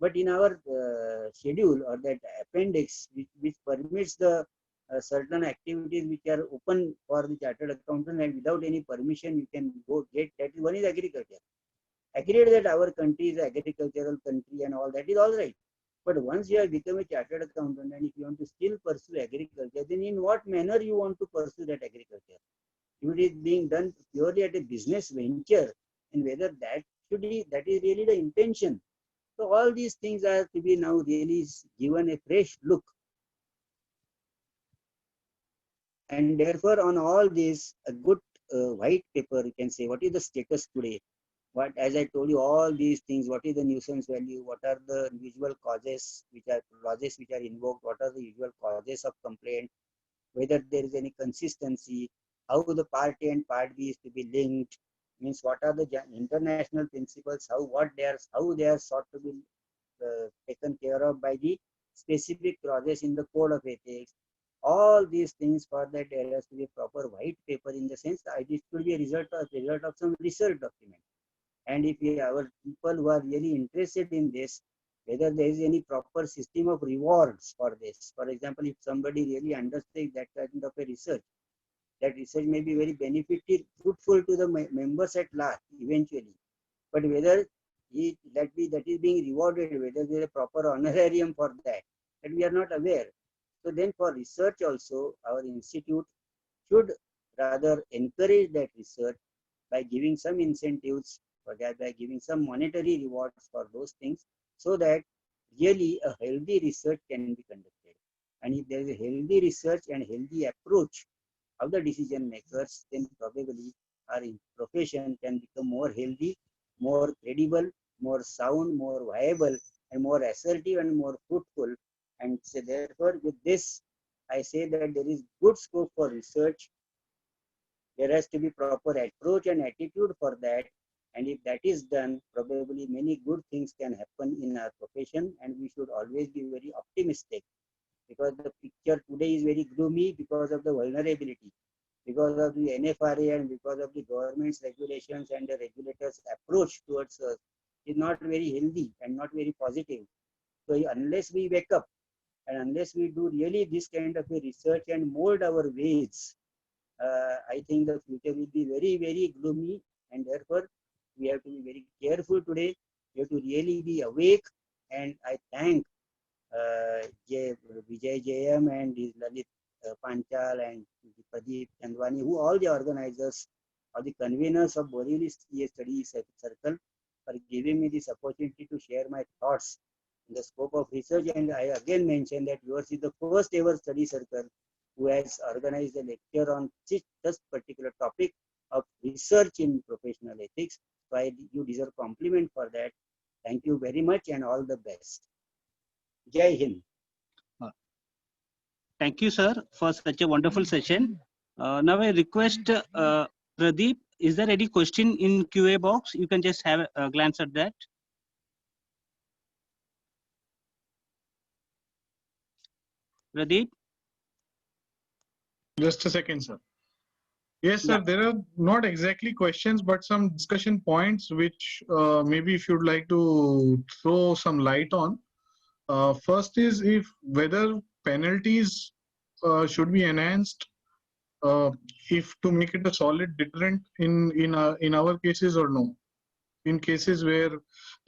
But in our schedule or that appendix, which permits the certain activities which are open for the chartered accountant and without any permission you can go get, that is, one is agriculture. Agreed that our country is an agricultural country and all that is all right. But once you have become a chartered accountant and if you want to still pursue agriculture, then in what manner you want to pursue that agriculture? If it is being done purely at a business venture, and whether that is really the intention. So all these things are to be now really given a fresh look. And therefore, on all this, a good white paper, you can say, what is the status today? What, as I told you, all these things, what is the nuisance value? What are the usual causes which are invoked? What are the usual causes of complaint? Whether there is any consistency, how the part A and part B is to be linked, means what are the international principles, how they are sought to be taken care of by the specific clauses in the code of ethics. All these things, for that there has to be a proper white paper, in the sense that it should be a result of some research document. And if our people who are really interested in this, whether there is any proper system of rewards for this. For example, if somebody really understands that kind of a research, that research may be very beneficial, fruitful to the members at large eventually. But whether that is being rewarded, whether there is a proper honorarium for that we are not aware. So then for research also, our institute should rather encourage that research by giving some incentives for that, by giving some monetary rewards for those things, so that really a healthy research can be conducted. And if there is a healthy research and healthy approach of the decision makers, then probably our profession can become more healthy, more credible, more sound, more viable, and more assertive and more fruitful. And so therefore, with this, I say that there is good scope for research. There has to be proper approach and attitude for that. And if that is done, probably many good things can happen in our profession, and we should always be very optimistic, because the picture today is very gloomy because of the vulnerability, because of the NFRA and because of the government's regulations and the regulators' approach towards us is not very healthy and not very positive. So unless we wake up and unless we do really this kind of a research and mold our ways, I think the future will be very, very gloomy, and therefore we have to be very careful today. We have to really be awake, and I thank Vijay JM and his Lalit Panchal and Pradeep Chandwani, who all the organizers or the conveners of Borivali Study Circle, for giving me this opportunity to share my thoughts in the scope of research. And I again mention that yours is the first ever study circle who has organized a lecture on this particular topic of research in professional ethics. So you deserve compliment for that. Thank you very much and all the best. Jai Hind. Thank you, sir, for such a wonderful session. Now I request Pradeep, is there any question in QA box? You can just have a glance at that. Pradeep? Just a second, sir. Yes, sir. Yeah. There are not exactly questions, but some discussion points which maybe if you'd like to throw some light on. First is whether penalties should be enhanced if to make it a solid deterrent in our cases or no. In cases where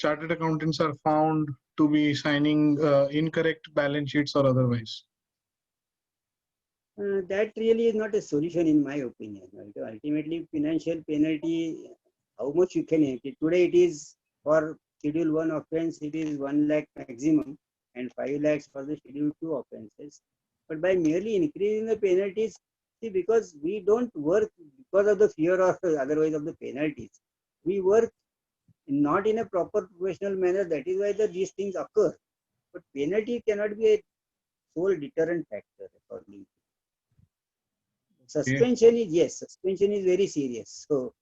chartered accountants are found to be signing incorrect balance sheets or otherwise. That really is not a solution in my opinion. Ultimately, financial penalty, how much you can make it. Today it is for Schedule 1 offense, it is 1 lakh maximum and 5 lakhs for the Schedule 2 offenses. But by merely increasing the penalties, see, because we don't work because of the fear or otherwise of the penalties. We work not in a proper professional manner. That is why these things occur. But penalty cannot be a sole deterrent factor according to. Suspension is, yes, suspension is very serious. So,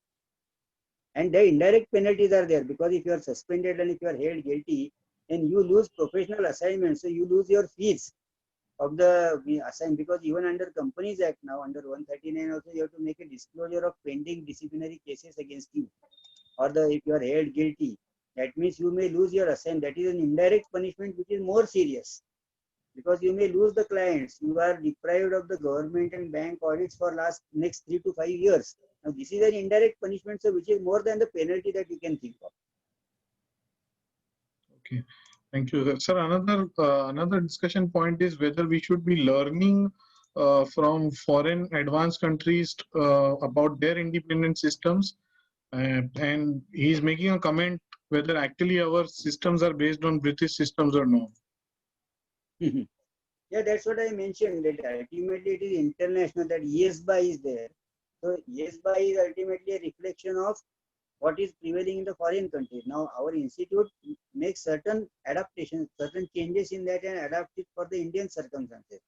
and the indirect penalties are there, because if you are suspended and if you are held guilty, then you lose professional assignments. So you lose your fees of the assignment, because even under Companies Act now, under 139 also, you have to make a disclosure of pending disciplinary cases against you. Or if you are held guilty, that means you may lose your assignment. That is an indirect punishment which is more serious, because you may lose the clients. You are deprived of the government and bank audits for next 3 to 5 years. Now this is an indirect punishment, so which is more than the penalty that you can think of. Okay, thank you, sir. Another discussion point is whether we should be learning from foreign advanced countries about their independent systems, and he's making a comment whether actually our systems are based on British systems or no. Yeah, that's what I mentioned, that ultimately it is international, that ESBA is there. So ESBA is ultimately a reflection of what is prevailing in the foreign countries. Now our institute makes certain adaptations, certain changes in that and adapt it for the Indian circumstances.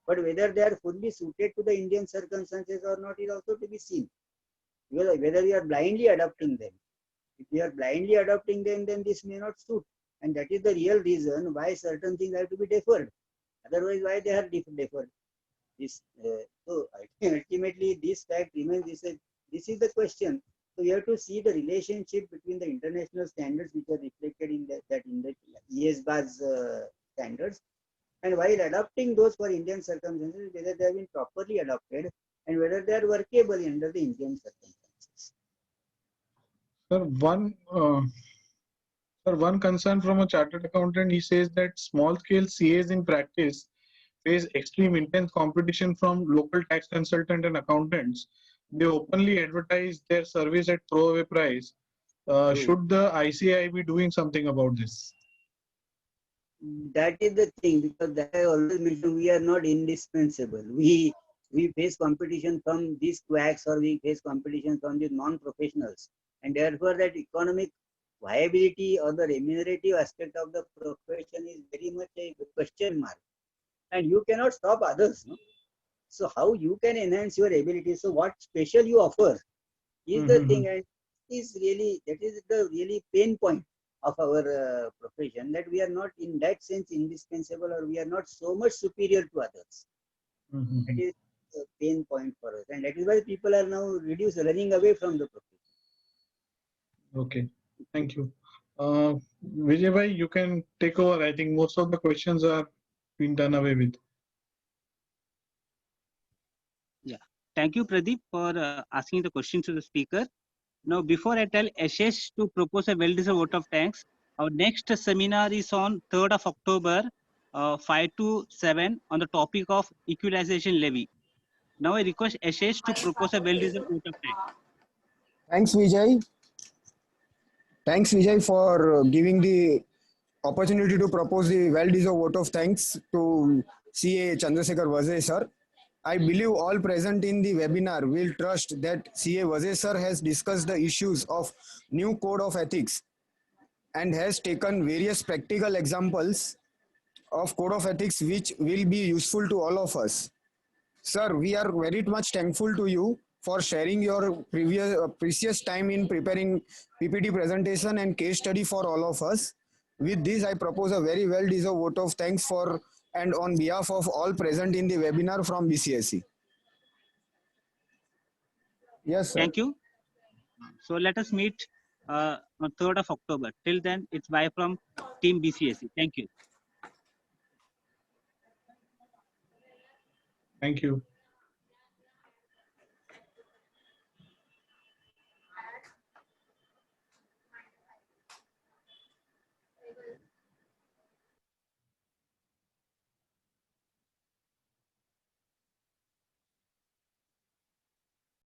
But whether they are fully suited to the Indian circumstances or not is also to be seen. Because whether we are blindly adopting them. If we are blindly adopting them, then this may not suit. And that is the real reason why certain things have to be deferred. Otherwise, why they are deferred? So ultimately, this fact remains. This is the question. So we have to see the relationship between the international standards which are reflected in the ESBA's standards, and while adopting those for Indian circumstances, whether they have been properly adopted and whether they are workable under the Indian circumstances. Sir, one concern from a chartered accountant, he says that small-scale CAs in practice face extreme intense competition from local tax consultant and accountants. They openly advertise their service at throwaway price. Should the ICAI be doing something about this? That is the thing, because that I always mentioned, we are not indispensable. We face competition from these quacks, or we face competition from these non-professionals, and therefore that economic viability or the remunerative aspect of the profession is very much a question mark. And you cannot stop others, no? So how you can enhance your ability? So what special you offer is the thing, and that is the really pain point of our profession, that we are not in that sense indispensable, or we are not so much superior to others. That is a pain point for us, and that is why people are now running away from the profession. Okay, thank you. Vijay bhai, you can take over. I think most of the questions are been done away with. Thank you, Pradeep, for asking the question to the speaker. Now, before I tell Ashish to propose a well-deserved vote of thanks, our next seminar is on 3rd of October, 5 to 7, on the topic of equalization levy. Now, I request Ashish to propose a well-deserved vote of thanks. Thanks, Vijay. Thanks, Vijay, for giving the opportunity to propose the well-deserved vote of thanks to CA Chandrasekhar Vazay sir. I believe all present in the webinar will trust that CA Vazay sir has discussed the issues of new code of ethics and has taken various practical examples of code of ethics which will be useful to all of us. Sir, we are very much thankful to you for sharing your precious time in preparing PPT presentation and case study for all of us. With this, I propose a very well-deserved vote of thanks for and on behalf of all present in the webinar from BCSE. Yes, sir. Thank you. So let us meet on 3rd of October. Till then, it's bye from Team BCSE. Thank you. Thank you.